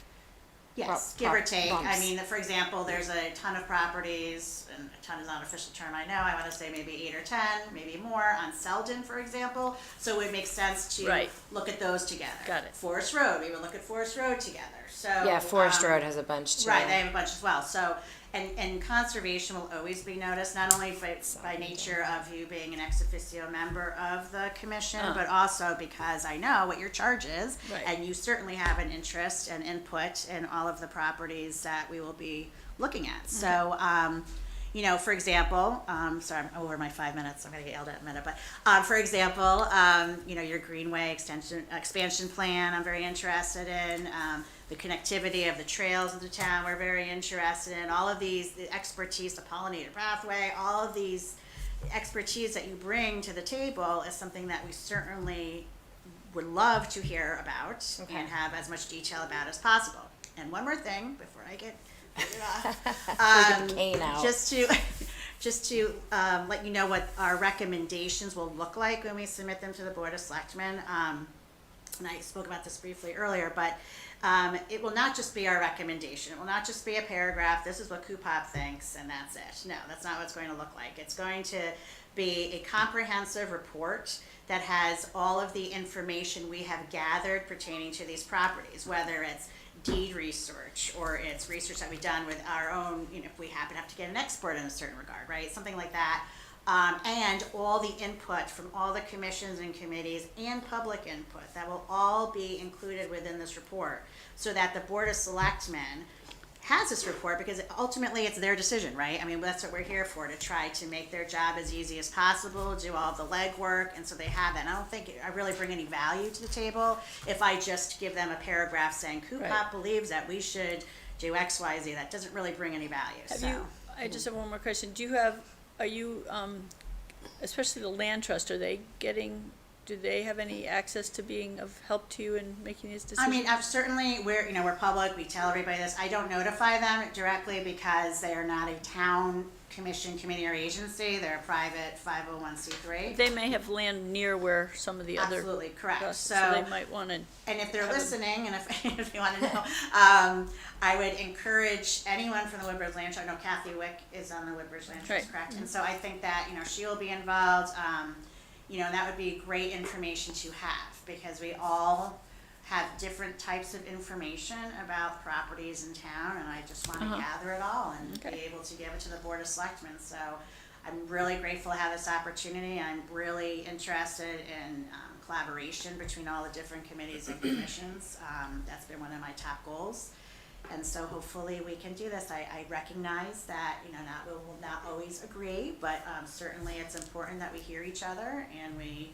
yes, Prop- give or prop take. I bumps. mean, for example, there's a ton of properties, and a ton is not an official term, I know, I wanna say maybe 8 or 10, maybe more, on Selden, for example. So it would make sense to Right. look at those together. Got it. Forest Road, we would look at Forest Road together, so. Yeah, Forest um, Road has a bunch too. Right, they have a bunch as well, so, and conservation will always be noticed, not only by nature of you being an ex officio member of the commission, but also because I know what your charge is. Right. And you certainly have an interest and input in all of the properties that we will be looking at. So, you know, for example, sorry, I'm over my 5 minutes, I'm gonna get yelled at in a minute, but, for example, you know, your Greenway expansion plan, I'm very interested in, the connectivity of the trails of the town, we're very interested in, all of these, the expertise, the pollinator pathway, all of these expertise that you bring to the table is something that we certainly would love to hear about Okay. and have as much detail about as possible. And one more thing, before I get Take the cane out. just to let you know what our recommendations will look like when we submit them to the Board of Selectmen. And I spoke about this briefly earlier, but it will not just be our recommendation. It will not just be a paragraph, this is what CUPOP thinks, and that's it. No, that's not what it's going to look like. It's going to be a comprehensive report that has all of the information we have gathered pertaining to these properties, whether it's deed research or it's research that we've done with our own, you know, if we happen to have to get an expert in a certain regard, right? Something like that. And all the input from all the commissions and committees and public input that will all be included within this report, so that the Board of Selectmen has this report, because ultimately it's their decision, right? I mean, that's what we're here for, to try to make their job as easy as possible, do all the legwork, and so they have it. And I don't think I really bring any value to the table if I just give them a paragraph saying, CUPOP Right. believes that we should do X, Y, Z. That doesn't really bring any value, Have so. you, I just have one more question. Do you have, are you, especially the land trust, are they getting do they have any access to being of help to you in making these I decisions? mean, certainly, we're public, we tell everybody this. I don't notify them directly because they are not a town commission, committee, or agency. They're a private 501c3. They may have land near where some of the other. Absolutely, correct. trusts, So, they might wanna, and if they're have a- listening, and if you want to know, I would encourage anyone from the Woodbridge Land Trust. I know Kathy Wick is on the Woodbridge Land Trust, Right. correct? And so I think that, she will be involved. That would be great information to have, because we all have different types of information about properties in town, and I just want to gather it all and be Okay. able to give it to the Board of Selectmen. So I'm really grateful to have this opportunity. I'm really interested in collaboration between all the different committees and commissions. That's been one of my top goals. And so hopefully we can do this. I recognize that, we will not always agree, but certainly it's important that we hear each other and we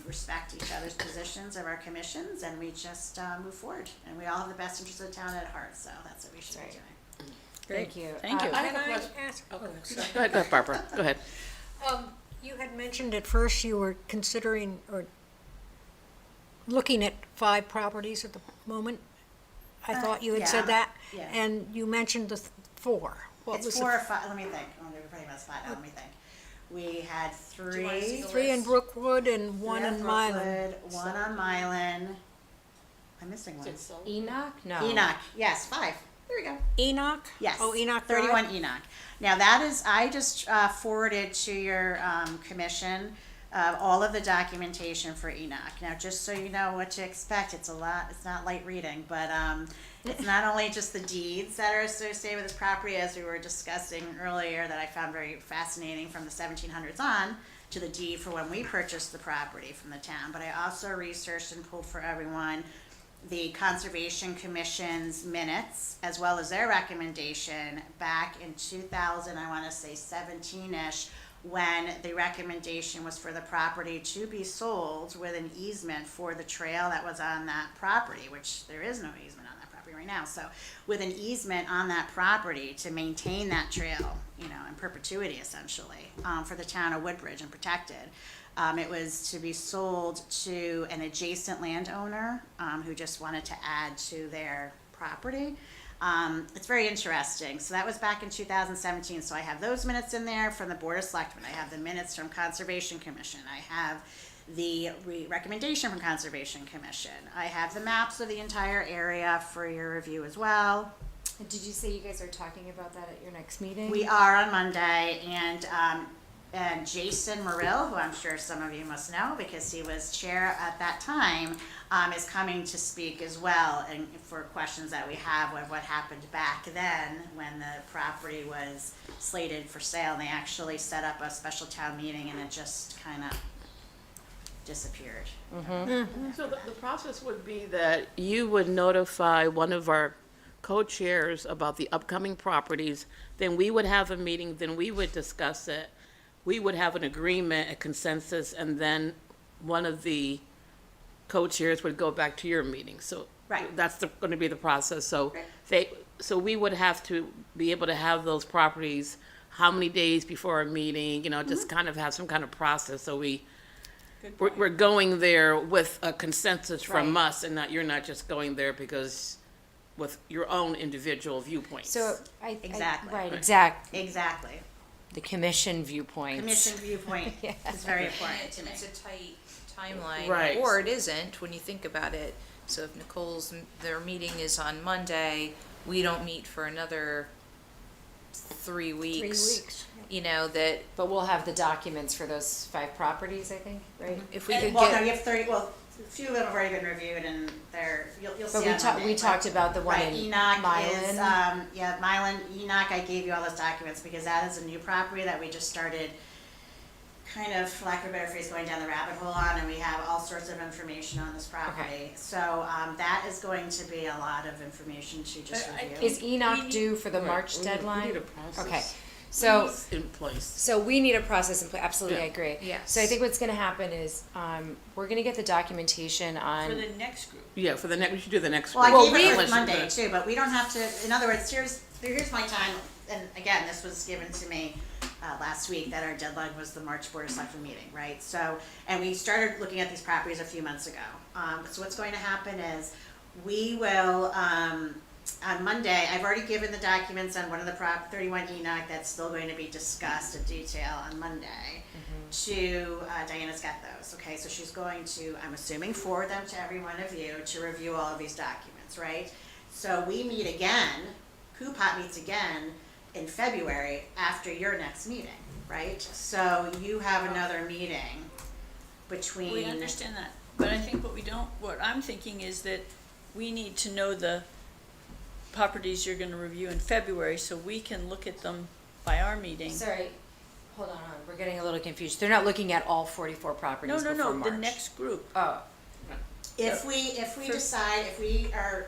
respect each other's positions of our commissions, and we just move forward. And we all have the best interests of the town at heart, so that's what we should be Right. doing. great, Thank you. thank you. I have a Can I question. ask- Go ahead, Barbara, go ahead. You had mentioned at first you were considering or looking at 5 properties at the moment. I thought you had yeah, said that. yeah. And you mentioned the 4. What It's was 4 or 5, let me think. We're pretty much 5 now, let me think. We had 3. you wanna see the 3 in list? Brookwood and 1 in Milan. Brookwood, 1 on Mylan. I'm missing one. Enoch? No. Enoch, yes, 5. There we go. Enoch? Yes. Oh, Enoch 31 Drive? Enoch. Now that is, I just forwarded to your commission all of the documentation for Enoch. Now, just so you know what to expect, it's a lot, it's not light reading, but it's not only just the deeds that are associated with this property, as we were discussing earlier, that I found very fascinating from the 1700s on, to the deed for when we purchased the property from the town. But I also researched and pulled for everyone the Conservation Commission's minutes, as well as their recommendation back in 2000, I want to say 17-ish, when the recommendation was for the property to be sold with an easement for the trail that was on that property, which there is no easement on that property right now. So with an easement on that property to maintain that trail, in perpetuity essentially, for the town of Woodbridge and protected. It was to be sold to an adjacent landowner who just wanted to add to their property. It's very interesting. So that was back in 2017. So I have those minutes in there from the Board of Selectmen. I have the minutes from Conservation Commission. I have the recommendation from Conservation Commission. I have the maps of the entire area for your review as well. Did you say you guys are talking about that at your next meeting? We are on Monday, and Jason Morrill, who I'm sure some of you must know because he was chair at that time, is coming to speak as well, and for questions that we have of what happened back then when the property was slated for sale. And they actually set up a special town meeting, and it just kind of disappeared. So the process would be that you would notify one of our co-chairs about the upcoming properties, then we would have a meeting, then we would discuss it. We would have an agreement, a consensus, and then one of the co-chairs would go back to your meeting. So Right. that's going to be the process. So Right. so we would have to be able to have those properties how many days before a meeting, just kind of have some kind of process. So we're going there with a consensus from Right. us, and you're not just going there because with your own individual viewpoints. So Exactly. right, exactly. Exactly. The commission viewpoints. Commission viewpoint is very important to And me. it's a tight timeline, Right. or it isn't when you think about it. So if their meeting is on Monday, we don't meet for another 3 weeks. 3 weeks. That But we'll have the documents for those 5 properties, I think, right? if we And- could well, no, get, you have 30. Well, a few of them have already been reviewed, and you'll But see. we on Monday, we but- talked about the one Right, in Enoch Milan. is, Milan, Enoch, I gave you all those documents because that is a new property that we just started kind of, for lack of a better phrase, going down the rabbit hole on, and we have all sorts of information on this property. So, that is going to be a lot of information to just But I review. Is Enoch We due for the Right, March we deadline? need a process. Okay, so In place. so we need a process in place. Absolutely, I Yeah. agree. Yes. So I think what's going to happen is we're going to get the documentation on. For the next group. Yeah, we should do the next. Well, I group. gave it Unless for you Monday put- too, but we don't have to, in other words, here's my time, and again, this was given to me last week that our deadline was the March Board of Selectmen meeting, right? So, and we started looking at these properties a few months ago. So what's going to happen is we will, on Monday, I've already given the documents on one of the 31 Enoch that's still going to be discussed in detail on Monday to, Diana's got those, okay? So she's going to, I'm assuming, forward them to every one of you to review all of these documents, right? So we meet again, Coopot meets again in February after your next meeting, right? So you have another meeting between. We understand that, but I think what I'm thinking is that we need to know the properties you're gonna review in February, so we can look at them by our meeting. Sorry, hold on, we're getting a little confused. They're not looking at all 44 properties No, before March. the next group. Oh, If we decide, if we are,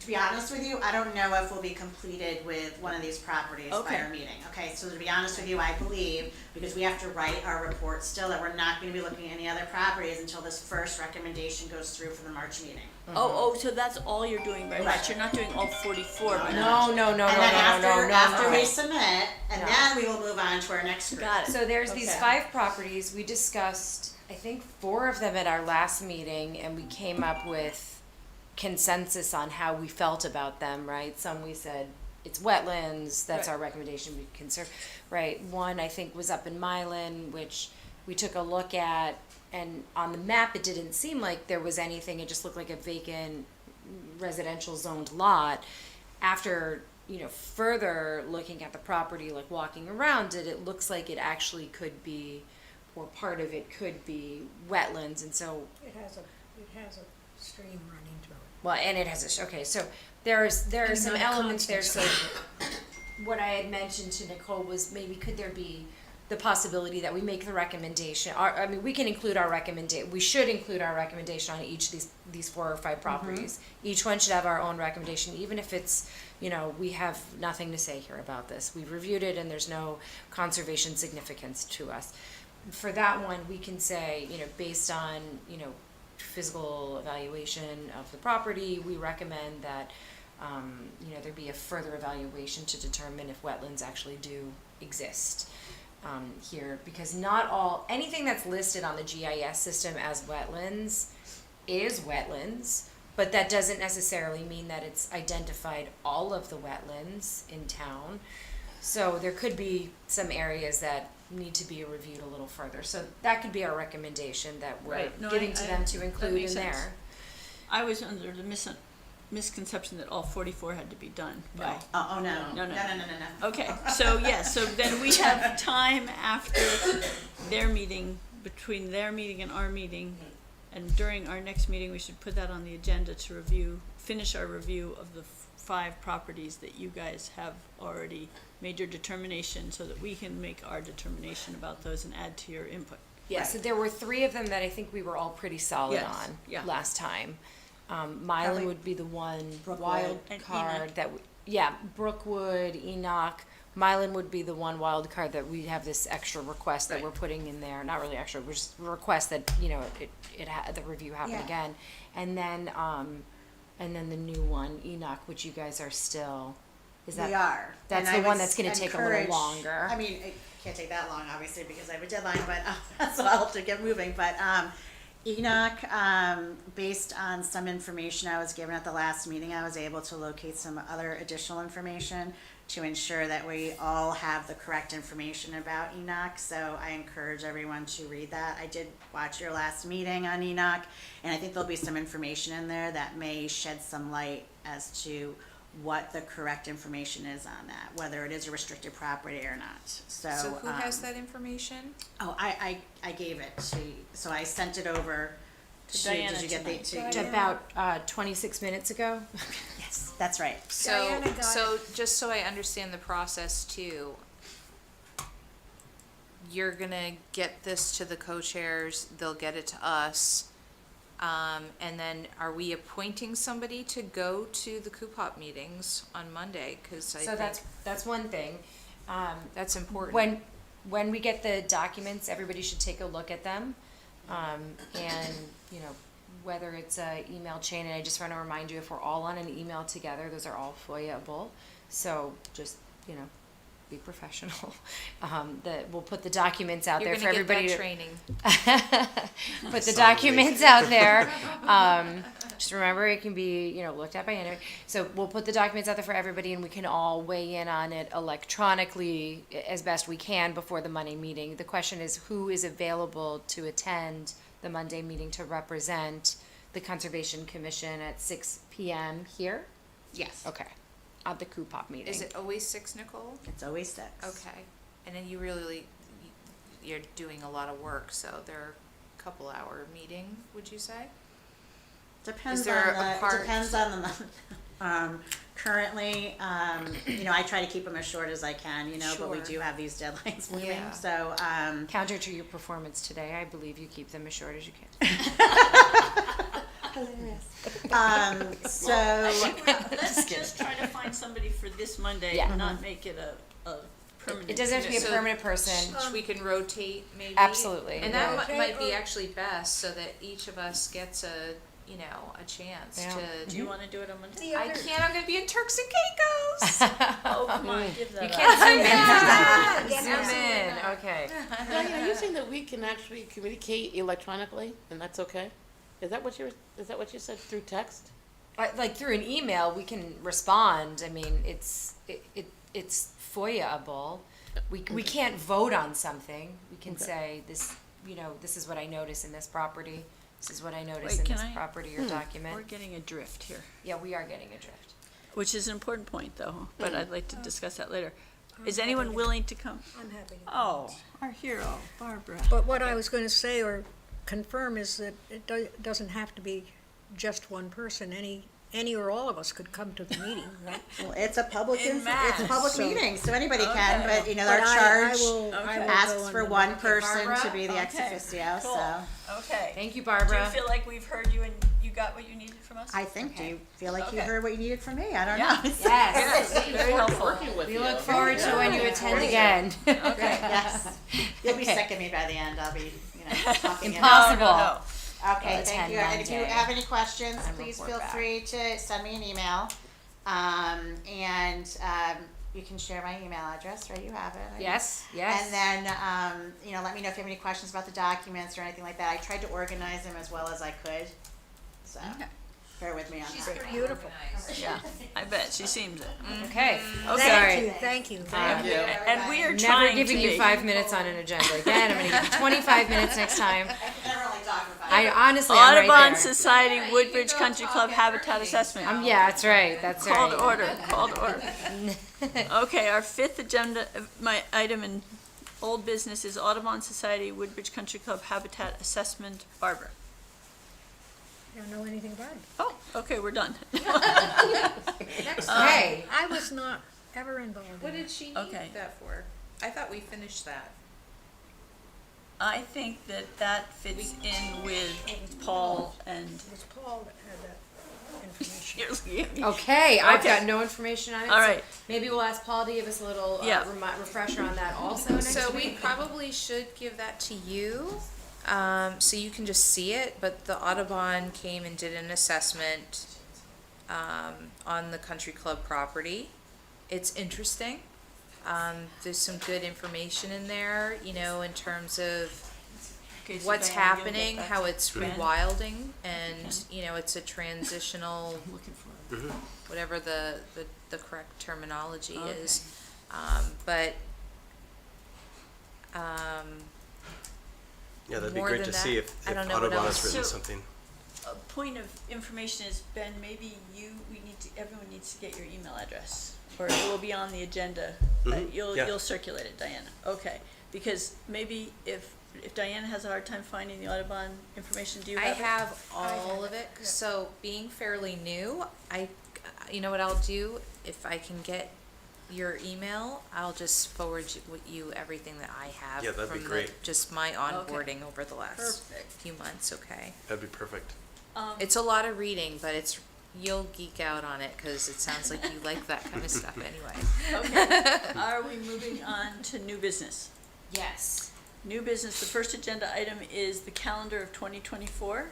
to be honest with you, I don't know if we'll be completed with one of these properties by Okay. our meeting. Okay, so to be honest with you, I believe, because we have to write our report still, that we're not gonna be looking at any other properties until this first recommendation goes through for the March meeting. Oh, so that's all you're doing by March, you're not doing all 44 by March. no. And then after we no. submit, and No. then we will move on to our next group. Got it. So there's these Okay. 5 properties, we discussed, I think 4 of them at our last meeting, and we came up with consensus on how we felt about them, right? Some we said, it's wetlands, that's Right. our recommendation, we conserve, right? One, I think, was up in Mylan, which we took a look at, and on the map, it didn't seem like there was anything, it just looked like a vacant residential zoned lot. After, further looking at the property, like walking around it, it looks like it actually could be, or part of it could be wetlands, and so, It has a stream running through it. well, and it has okay, so there are some not a elements there, constant so what I had mentioned to Nicole was maybe could there be the possibility that we make the recommendation, we can include our we should include our recommendation on each of these 4 or 5 properties. Each one should have our own recommendation, even if it's, we have nothing to say here about this. We've reviewed it and there's no conservation significance to us. For that one, we can say, based on, physical evaluation of the property, we recommend that, there be a further evaluation to determine if wetlands actually do exist. Here, because not anything that's listed on the GIS system as wetlands is wetlands, but that doesn't necessarily mean that it's identified all of the wetlands in town. So there could be some areas that need to be reviewed a little further. So that could be our recommendation that we're Right. No, giving to them to that include makes in sense. there. I was under the misconception that all 44 had to be done by. Oh, no. No. No. Okay, so so then we have time after their meeting, between their meeting and our meeting, and during our next meeting, we should put that on the agenda to finish our review of the 5 properties that you guys have already made your determination, so that we can make our determination about those and add to your input. Yeah, so there were 3 of them that I think we were all pretty solid Yes, on yeah. last time. Mylan Probably would be the one Brookwood. wild And card Enoch. Brookwood, Enoch. Mylan would be the one wild card that we have this extra request that Right. we're putting in there. Not really extra, we're just a request that the review happen Yeah. again, and then the new one, Enoch, which you guys are still. Is that We are. That's And the I one would that's going to take a little encourage- longer. I mean, it can't take that long, obviously, because I have a deadline, but so I'll have to get moving. But Enoch, based on some information I was given at the last meeting, I was able to locate some other additional information to ensure that we all have the correct information about Enoch. So I encourage everyone to read that. I did watch your last meeting on Enoch, and I think there'll be some information in there that may shed some light as to what the correct information is on that, whether it is a restricted property or not. So who has that information? Oh, I gave it to, so I sent it over To to, Diana did you get the, tonight. to? About 26 minutes ago. Yes, that's right. So, just so I understand the process too, you're gonna get this to the co-chairs, they'll get it to us, and then are we appointing somebody to go to the Coopop meetings on Monday? Cause I So think that's one thing. that's important. When we get the documents, everybody should take a look at them. And, whether it's a email chain, and I just want to remind you, if we're all on an email together, those are all FOIA-able. So just, be professional. We'll put the documents out You're there gonna for get everybody that to training. put the documents out there. Just remember, it can be, looked at by anybody. So we'll put the documents out there for everybody, and we can all weigh in on it electronically as best we can before the Monday meeting. The question is, who is available to attend the Monday meeting to represent the Conservation Commission at 6 p.m. here? Yes. Okay, at the Coopop meeting. Is it always 6, Nicole? It's always 6. Okay. And then you're doing a lot of work, so they're a couple hour meeting, would you say? Depends Is there on a the, part- it depends on the month. Currently, I try to keep them as short as I can, but we Sure. do have these deadlines looming. Yeah. So, Counter to your performance today, I believe you keep them as short as you can. so Let's just try to find somebody for this Monday Yeah. and not make it a permanent. It doesn't have to be a So- permanent person. We can rotate maybe? Absolutely. And that Yeah. might be actually best, so that each of us gets a chance Yeah. Do you want to do it on Monday? I can't, I'm gonna be in Turks and Caicos. Oh, come on, give that You up. can't zoom in. Zoom in. Okay. Diane, are you saying that we can actually communicate electronically, and that's okay? Is that what you said through text? Like through an email, we can respond. I mean, it's FOIA-able. We can't vote on something. We can Okay. say this. This is what I notice in this property. This is what I notice Wait, in can this I- property or document. We're getting a drift here, Yeah, we are getting a drift. which is an important point, though, but I'd like to discuss that later. Is happy anyone to- willing to come? I'm happy to. Oh, our hero, Barbara. But what I was going to say or confirm is that it doesn't have to be just one person. Any or all of us could come to the meeting, right? well, it's a public In it's a mass. public So- meeting, so anybody can. Okay. But But our I charge will Okay. go asks on for the- one person Barbara? to be the ex Okay. officio. Cool. So Okay. Thank you, Do you Barbara. feel like we've heard you and you got what you needed from us? I think. Do Okay. you feel like you Okay. heard what you needed from me? I don't Yeah. know. Yes. Very helpful. Working with We you. look forward to when you attend again. Okay. Yes. You'll be Okay. sick of me by the end. I'll be, talking. Impossible. No. Okay, Well, thank you. attend And if you Monday have any questions, and please report feel back. free to send me an email. You can share my email address, right? You have it. right? Yes. Yes. And then, let me know if you have any questions about the documents or anything like that. I tried to organize them as well as I could. So, bear with me on that. Beautiful. Yeah, I bet, she seems it. Okay. Okay. Thank you. Thank you. And we are Never trying to giving you be. 5 minutes on an agenda again. I'm going to give you 25 minutes next time. I can never really talk about I honestly, I'm right Audubon there. Society Woodbridge Country Club Habitat Assessment. Yeah, that's right. That's Called right. order, called order. Okay, our fifth agenda, my item in old business is Audubon Society Woodbridge Country Club Habitat Assessment. Barbara. I don't know anything about it. Oh, okay, we're done. Hey. I was not ever involved What in it. did she need Okay. that for? I thought we finished that. I think that fits in with Paul and. It was Paul that had that information. You're looking at me. Okay, I've Okay. got no information on it. All so right. Maybe we'll ask Paul to give us a little Yeah. refresher on that also next So we week. probably should give that to you, so you can just see it, but the Audubon came and did an assessment, on the country club property. It's interesting. There's some good information in there, in terms of Okay, so what's Diane, you'll get happening, back how to it's Ben. rewilding, and, it's a transitional, I'm looking for it. whatever the correct terminology Okay. is. But, Yeah, that'd be More great than to see that, if I don't know what Audubon has else. written So- something. A point of information is, Ben, maybe everyone needs to get your email address, or it will be on the agenda. Mhm, You'll yeah. circulate it, Diana. Okay, because maybe if Diana has a hard time finding the Audubon information, do you I have it? have all of it. So being fairly new, you know what I'll do? If I can get your email, I'll just forward you everything that I have. Yeah, that'd be from great. just my onboarding over the last Perfect. few months, okay? That'd be perfect. It's a lot of reading, but you'll geek out on it because it sounds like you like that kind of stuff anyway. Okay, are we moving on to new business? Yes. New business, the first agenda item is the calendar of 2024.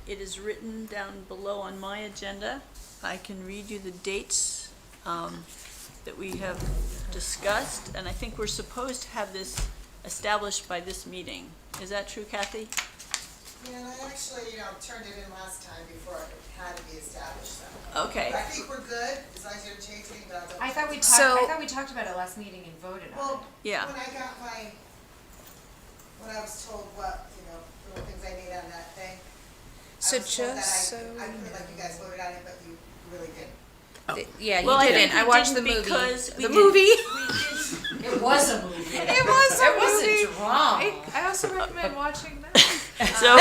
It is written down below on my agenda. I can read you the dates that we have discussed, and I think we're supposed to have this established by this meeting. Is that true, Kathy? Yeah, and I actually, turned it in last time before it had to be established, so. Okay. I think we're good, as long as you didn't change anything, but I'll. I thought we So- talked about it last meeting and voted on it. Well, Yeah. when I was told what, little things I need on that thing. So I was told that just so I feel like you guys voted on it, but you really didn't. Yeah, Well, I you think didn't. I we watched the didn't movie. because we The didn't- movie. It was a movie. It was a movie. It wasn't drama. I also recommend watching that. So,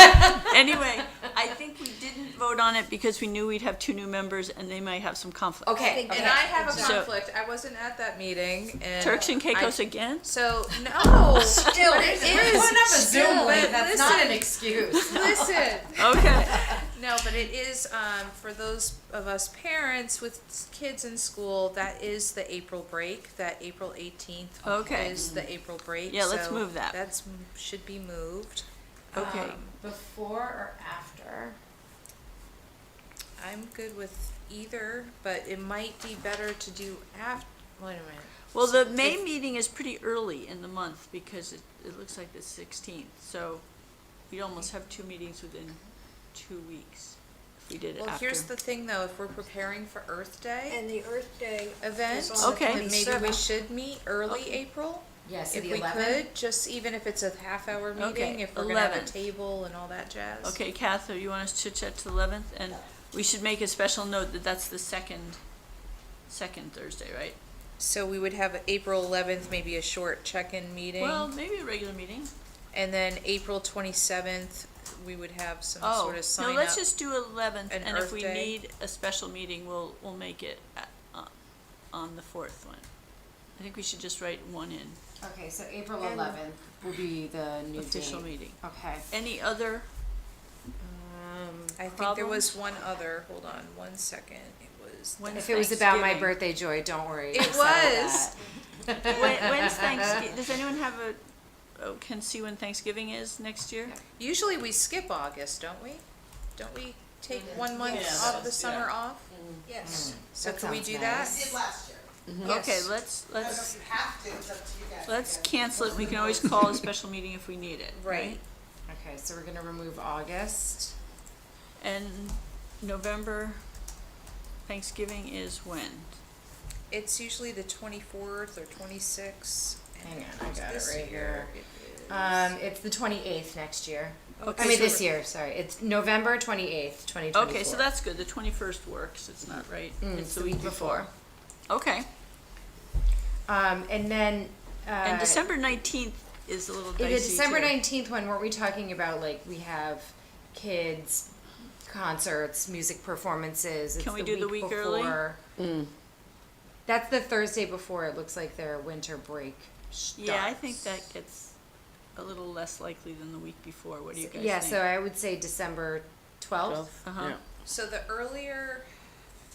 anyway, I think we didn't vote on it because we knew we'd have 2 new members and they might have some conflict. Okay, And I have a So- conflict. I wasn't at that meeting, and Turks and Caicos I- again? So no, Still, but it is. putting up a Zoom Still, link, but that's not an listen. excuse. Listen. Okay. No, but it is, for those of us parents with kids in school, that is the April break, that April 18th Okay. is the April break. Yeah, let's so move that. That's, should be moved. Okay. Before or after? I'm good with either, but it might be better to do wait a minute. Well, the So May if- meeting is pretty early in the month because it looks like the 16th. So we'd almost have 2 meetings within 2 weeks if we did it Well, after. here's the thing though, if we're preparing for Earth Day And the Earth Day event, is on the Okay. then maybe we 27th. should meet early April. Yes, If we could, just even if it's a half-hour meeting, Okay, if we're gonna have a 11th. table and all that jazz. Okay, Kath, you want us to chit-chat to the 11th? And we should make a special note that that's the second Thursday, right? So we would have April 11th, maybe a short check-in meeting. Well, maybe a regular meeting. And then April 27th, we would have some Oh, sort of sign no, up. let's just do 11th, an and if Earth we Day. need a special meeting, we'll make it on the 4th one. I think we should just write one in, Okay, so April 11th will be the new official date. meeting. Okay. Any other, I think there was one other, hold on, 1 second, it was. When's If it was about my Thanksgiving? birthday, Joy, don't worry. It we'll settle was. that. When's Thanksgiving? Does anyone have can see when Thanksgiving is next year? Usually we skip August, don't we? Don't we take 1 month Yes. of the summer off? Yes. So That can we sounds do I that? did last year. Okay, Yes. let's I don't know if you have to, it's up to you guys. let's again. cancel it. We can always call a special meeting if we need it, right? Right. Okay, so we're gonna remove August. And November Thanksgiving is when? It's usually the 24th or 26th. Hang on, I got it This right year here. it is- It's the 28th next year. Okay, I mean, so- this year, sorry. It's November 28th, 2024. Okay, so that's good. The 21st works. It's not right. It's the week before. Okay. And then, And December 19th is a little dicey the December too. 19th one, weren't we talking about, like, we have kids, concerts, music performances? It's Can we do the week early? before. That's the Thursday before it looks like their winter break starts. Yeah, I think that gets a little less likely than the week before. What do you guys Yeah, think? so I would say December 12th. Uh-huh. Yeah. So the earlier,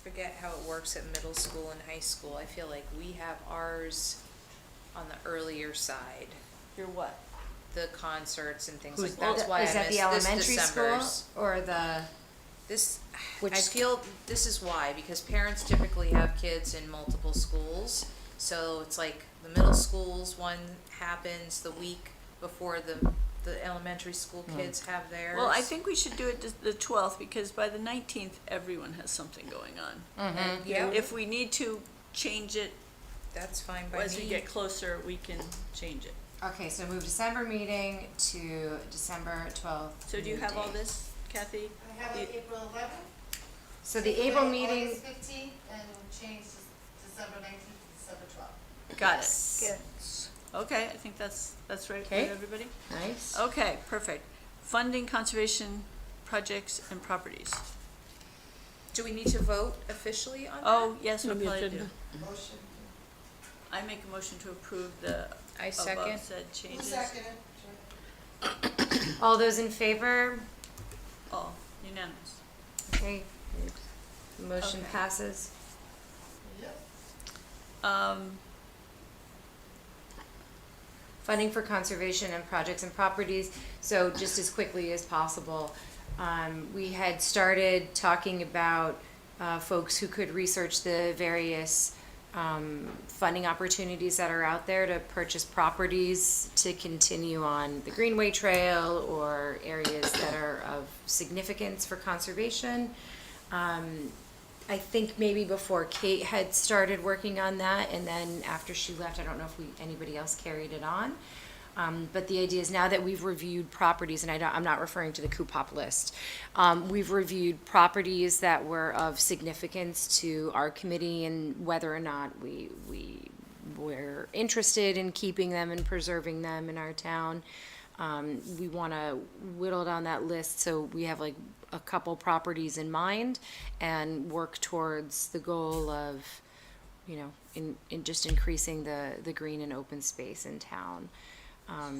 forget how it works at middle school and high school, I feel like we have ours on the earlier side, You're what? the concerts and things Who's like that. That's why Is I that the missed this elementary school December's. or the, This, Which I feel this is why, because parents typically have kids in multiple schools. So it's like the middle schools one happens the week before the elementary school kids have theirs. Well, I think we should do it the 12th because by the 19th, everyone has something going on. Mm-hmm. Yeah, If we need to change it that's fine by as we me. get closer, we can change it. okay, so move December meeting to December 12th. So do you new have all date. this, Kathy? I have it April 11th. So the April August meeting, 15th, and change December 19th to December 12th. Got it. Okay, I think that's right for Okay. everybody. nice. Okay, perfect. Funding conservation projects and properties. Do we need to vote officially on that? Oh, yes, we On the probably do. agenda. Motion. I make a motion to approve the I second. above said Who changes. seconded? All those in favor? All unanimous. Okay. The motion Okay. passes. Yep. Funding for conservation and projects and properties. So just as quickly as possible, we had started talking about folks who could research the various funding opportunities that are out there to purchase properties to continue on the Greenway Trail or areas that are of significance for conservation. I think maybe before Kate had started working on that, and then after she left, I don't know if anybody else carried it on. But the idea is now that we've reviewed properties, and I'm not referring to the Coupop list, we've reviewed properties that were of significance to our committee and whether or not we were interested in keeping them and preserving them in our town. We want to whittle down that list so we have like a couple properties in mind and work towards the goal of, you know, in just increasing the green and open space in town.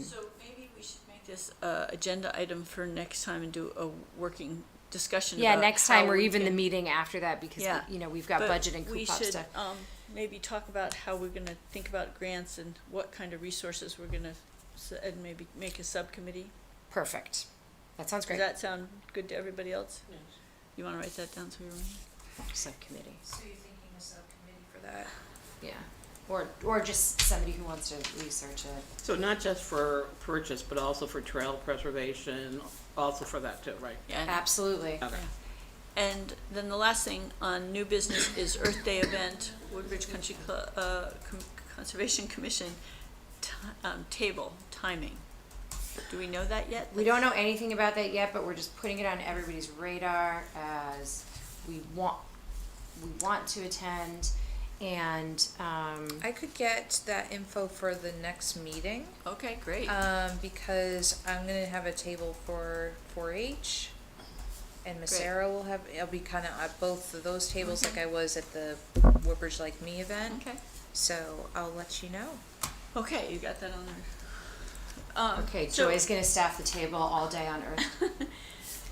So maybe we should make this agenda item for next time and do a working discussion Yeah, about next how time or we even the can- meeting after that because, Yeah. you know, we've got But budget and we Coupop should, stuff. maybe talk about how we're gonna think about grants and what kind of resources we're gonna, and maybe make a subcommittee. Perfect. That sounds Does great. that sound good to everybody else? You wanna write that down so we remember? Subcommittee. So you're thinking a subcommittee for that? Yeah. Or just somebody who wants to research it. So not just for purchase, but also for trail preservation, also for that too, right? Yeah. Absolutely. Okay. And then the last thing on new business is Earth Day event, Woodbridge Country Conservation Commission table, timing. Do we know that yet? We don't know anything about that yet, but we're just putting it on everybody's radar as we want to attend. And I could get that info for the next meeting, Okay, great. because I'm gonna have a table for 4-H. And Macero will have, I'll be kinda at both of those tables like I was at the Woodbridge Like Me event. Okay. So I'll let you know. Okay, you got that on there. okay, so Joy's gonna staff the table all day on Earth. It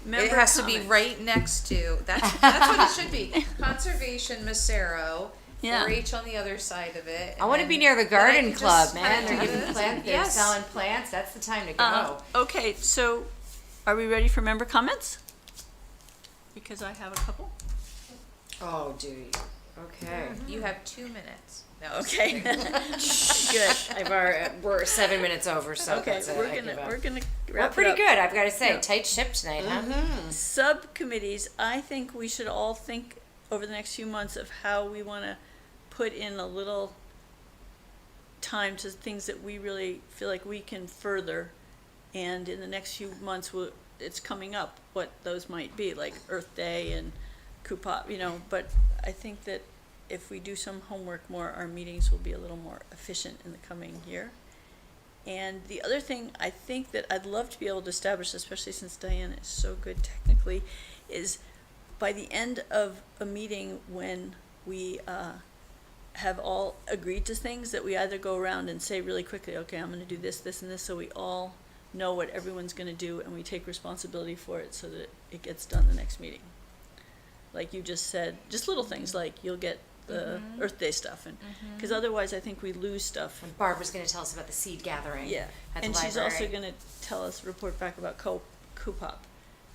member has to be comments. right next to, that's what it should be. Conservation, Macero, Yeah. 4-H on the other side of it. I want to and be near the then I garden can club, just man. They're kinda giving do plants. it. They're Yes. selling plants. That's the time to go. Okay, so are we ready for member comments? Because I have a couple. Oh, do you? Okay. You have 2 minutes. No, Okay. Good. I've already, we're 7 minutes over, so Okay, that's it. we're I give gonna up. wrap We're it pretty up. good, I've got to say. Yeah. Tight ship tonight, huh? Subcommittees, I think we should all think over the next few months of how we want to put in a little time to things that we really feel like we can further. And in the next few months, it's coming up what those might be, like Earth Day and Coupop, you know. But I think that if we do some homework more, our meetings will be a little more efficient in the coming year. And the other thing I think that I'd love to be able to establish, especially since Diane is so good technically, is by the end of a meeting when we have all agreed to things, that we either go around and say really quickly, okay, I'm gonna do this, this, and this, so we all know what everyone's gonna do and we take responsibility for it so that it gets done the next meeting. Like you just said, just little things like you'll get the Earth Day stuff, and because otherwise I think we lose stuff. And Barbara's going to tell us about the seed gathering Yeah, at the and she's library. also gonna tell us, report back about Coupop.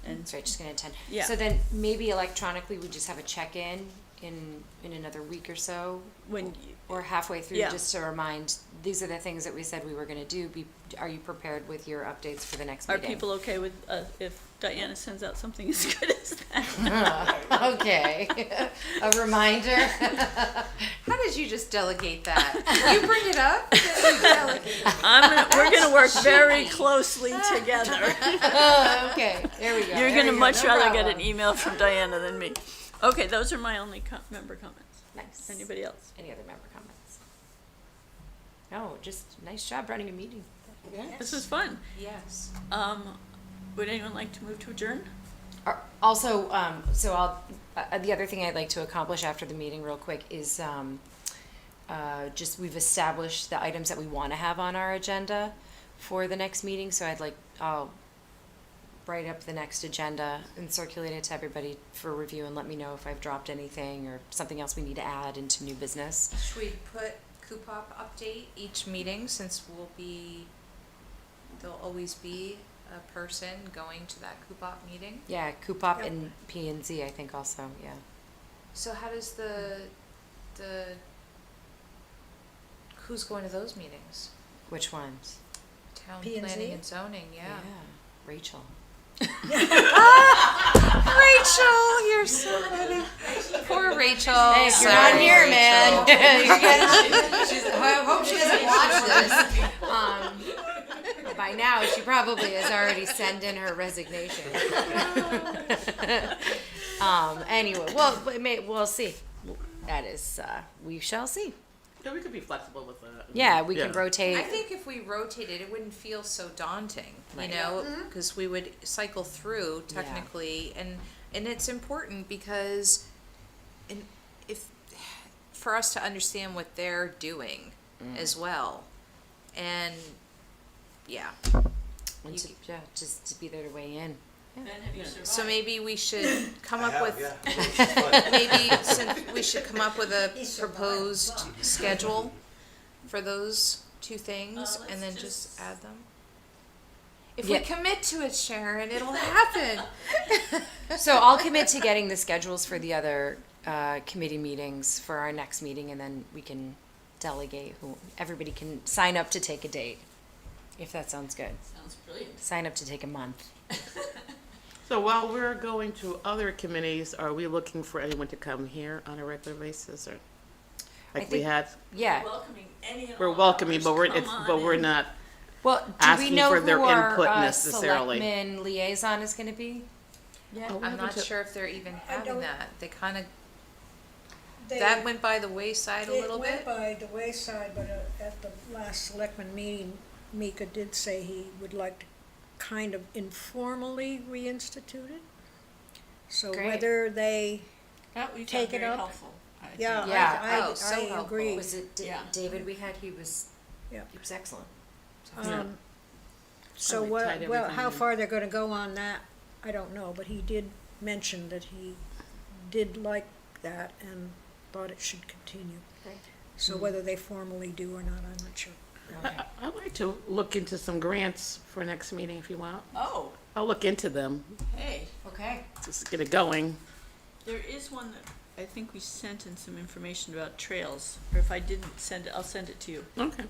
And That's right, she's going to attend. Yeah. So then maybe electronically we just have a check-in in another week or so, when, or halfway through, Yeah. just to remind, these are the things that we said we were going to do. Are you prepared with your updates for the next are meeting? people okay with, if Diana sends out something as good as that? Okay. A reminder. How did you just delegate that? You bring it up, then you delegate it. We're gonna work very closely together. Oh, okay. There we go. You're There gonna we go. much No rather get problem. an email from Diana than me. Okay, those are my only member comments. Nice. Anybody else? Any other member comments? No, just nice job running a meeting. This was fun. Yes. Would anyone like to move to adjourn? Also, so the other thing I'd like to accomplish after the meeting real quick is just we've established the items that we want to have on our agenda for the next meeting. So I'll write up the next agenda and circulate it to everybody for review and let me know if I've dropped anything or something else we need to add into new business. Should we put Coupop update each meeting, since there'll always be a person going to that Coupop meeting? Yeah, Coupop and P and Z, I think also, yeah. So how does the Who's going to those meetings? Which ones? Town P&Z? planning and zoning, yeah. Rachel. Rachel, you're so funny. Poor Rachel. Hey, if you're Sorry, not here, man, Rachel. you're getting, I hope she doesn't watch this. By now, she probably has already sent in her resignation. Anyway, well, we'll see. That is, we shall see. Yeah, we could be flexible with that. Yeah, we can Yeah. rotate. I think if we rotated, it wouldn't feel so daunting, you Right. know, because we would cycle through technically, and it's important because, if for us to understand what they're doing as well, and yeah. And to, yeah, just to be there to weigh in. Ben, have you survived? So maybe we should come up with Yeah. maybe we should come up with a proposed schedule for those two things Let's and then just- just add them. If Yeah. we commit to it, Sharon, it'll happen. So I'll commit to getting the schedules for the other committee meetings for our next meeting, and then we can delegate who, everybody can sign up to take a date, if that sounds good. Sounds brilliant. Sign up to take a month. So while we're going to other committees, are we looking for anyone to come here on a regular basis, or like we think- had? Yeah. Welcoming any and We're all welcoming, but others. Come on we're in. not. Well, do we Asking know for their who our input necessarily. selectman liaison is going to be? Yeah. Oh, we I'm haven't not to- sure if they're even having don't- that. They kind of They- that went by the wayside a little It bit. went by the wayside, but at the last selectman meeting, Mika did say he would like to kind of informally reinstitute it. So Great. whether they, That we Take found it very up. helpful. I think. yeah, Yeah. Oh, so I helpful. agree. Was it Yeah. David we had? He was Yeah. excellent. So Probably what, tied well, everything how in. far they're gonna go on that, I don't know, but he did mention that he did like that and thought it should continue. Great. So whether they formally do or not, I'm not sure. Okay. I'd like to look into some grants for next meeting if you want. Oh, I'll look into them, hey, Okay. just get it going. there is one that I think we sent in some information about trails, or if I didn't send it, I'll send it to you. Okay.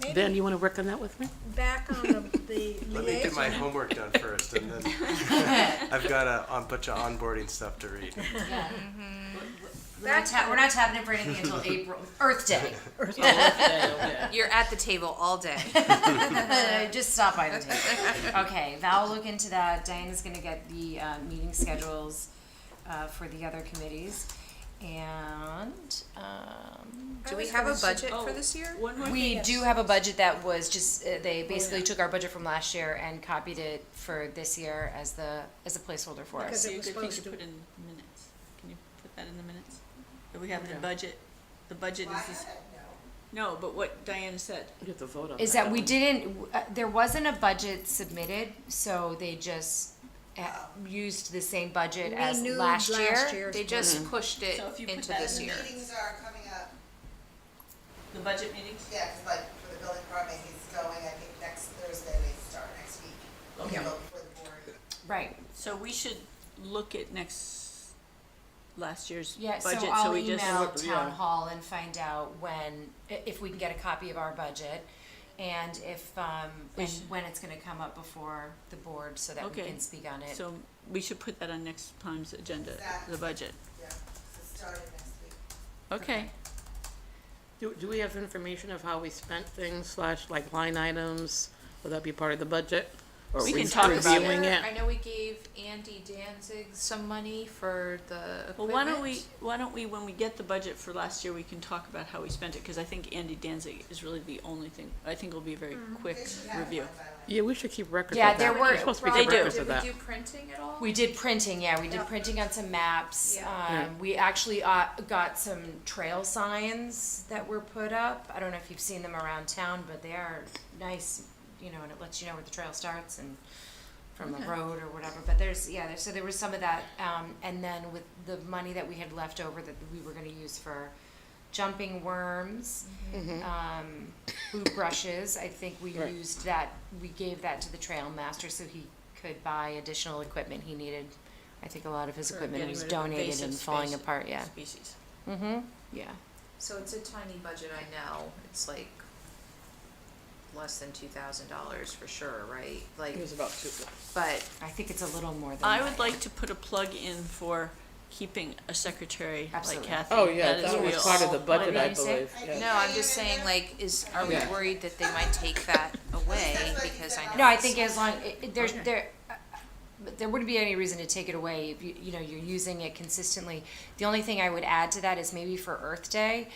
Maybe Ben, you want to work on that with me? back on the Let me get my liaison, homework done first, and then I've got a bunch of onboarding stuff to read. We're not tapping it for anything until April, Earth Day. You're at the table all day. Just stop by the table. Okay, Val will look into that. Diana's gonna get the meeting schedules for the other committees. And Do we have a budget for Oh, this year? One more we thing. do have a budget that was just, they basically took our budget from last year and copied it for this year as a placeholder for Because us. So it you was could think supposed to to- put in minutes. Can you put that in the minutes? That we have the budget, the budget Well, I is this, had it, no. no, but what Diana said. You have to vote on Is that we didn't, there wasn't a budget submitted, so they just used the same budget as renewed last year. year's They just pushed it So if you put into that this in year. the Meetings are coming up, The budget meetings? yeah, 'cause like for the building department, he's going, I think next Thursday, they start next week. Okay. He'll go before the board. Right. So we should look at last year's Yeah, budget, so so I'll we just. email town hall and find out when, if we can get a copy of our budget, and if, and should- when it's gonna come up before the board, so that we Okay. can speak on it. So we should put that on next time's agenda, the budget. Yeah, it started next week. Okay. Do we have information of how we spent things slash like line items? Will that be part of the budget? Or We are can talk about it. reviewing it? I know we gave Andy Danzig some money for the equipment. Well, why don't we, when we get the budget for last year, we can talk about how we spent it, because I think Andy Danzig is really the only thing, I think it'll be a very quick They should have review. one by like- Yeah, we should keep records Yeah, of there that. were- We're supposed to be They keeping do. records Did of we that. do printing at all? We did printing, yeah, we did printing on some maps. Yeah. We actually got some trail signs that were put up. I don't know if you've seen them around town, but they are nice, you know, and it lets you know where the trail starts and from the road or whatever. But so there was some of that. And then with the money that we had left over that we were gonna use for jumping worms, food brushes, I think we Right. used that, we gave that to the trail master so he could buy additional equipment he needed. I think a lot of his For equipment getting was rid of donated invasive and falling species- apart, yeah. Species. Mm-hmm, yeah. So it's a tiny budget, I know. It's like less than $2,000 for sure, right? Like, It was about 2. but I think it's a little more than I that. would like to put a plug in for keeping a secretary like Absolutely. Kathy. Oh, yeah, is that was real. part of the budget, What I did you say? believe. Yeah. no, I'm just saying, like, are we Yeah. worried that they might take that away? Because I know. No, I think as long, there wouldn't be any reason to take it away if you know, you're using it consistently. The only thing I would add to that is maybe for Earth Day,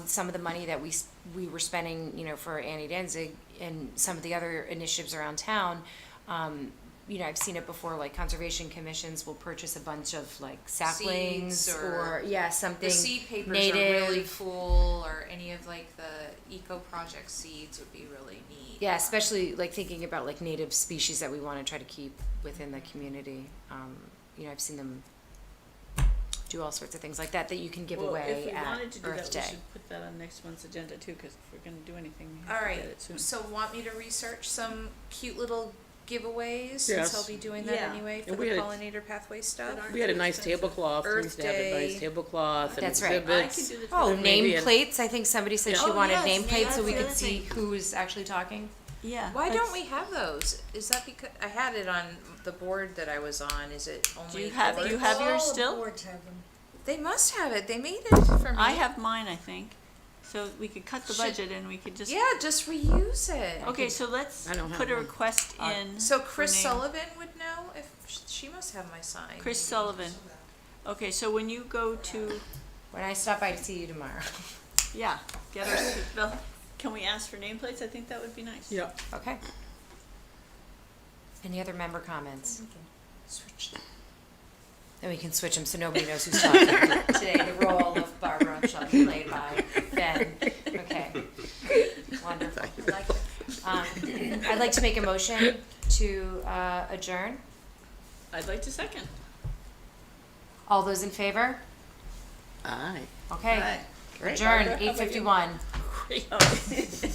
some of the money that we were spending, you know, for Annie Danzig and some of the other initiatives around town, you know, I've seen it before, like conservation commissions will purchase a bunch of like saplings Seeds or, yeah, something The seed papers native. are really cool, or any of like the eco project seeds would be really neat. Yeah, especially like thinking about like native species that we want to try to keep within the community. You know, I've seen them do all sorts of things like that that you can give Well, away if we at wanted to do Earth that, we Day. should put that on next month's agenda too, because if we're gonna do anything, we All have to right, get it soon. so want me to research some cute little giveaways, since Yes. I'll be doing that Yeah. anyway for And the we had- pollinator pathway stuff? We had a nice tablecloth, Earth things to have a nice Day. tablecloth and That's right. I exhibits. can do the. Oh, And maybe nameplates. I think somebody said Yeah. she Oh, wanted yes, nameplates so we that's the could other see thing. who's actually talking. Yeah. Why that's- don't we have those? Is that because, I had it on the board that I was on, is it only? Do you have yours All the still? boards have them. They must have it, they made it for me. I have mine, I think. So we could cut the Should- budget and we could just. Yeah, just reuse it. Okay, so let's I don't have put a one. request in. So for Chris name. Sullivan would know if, she must have my sign. Chris maybe. Sullivan. Okay, so when you go to, When I stop by to see you tomorrow. yeah, get our, well, can we ask for nameplates? I think that would be nice. Yeah. Okay. Any other member comments? Switch that. Then we can switch them so nobody knows who's talking. Today, the role of Barbara shall be played by Ben. Okay. Wonderful. I'd like to make a motion to adjourn. I'd like to second. All those in favor? Aye. Okay. Aye. Great. Adjourned, Barbara, how about you? 8:51.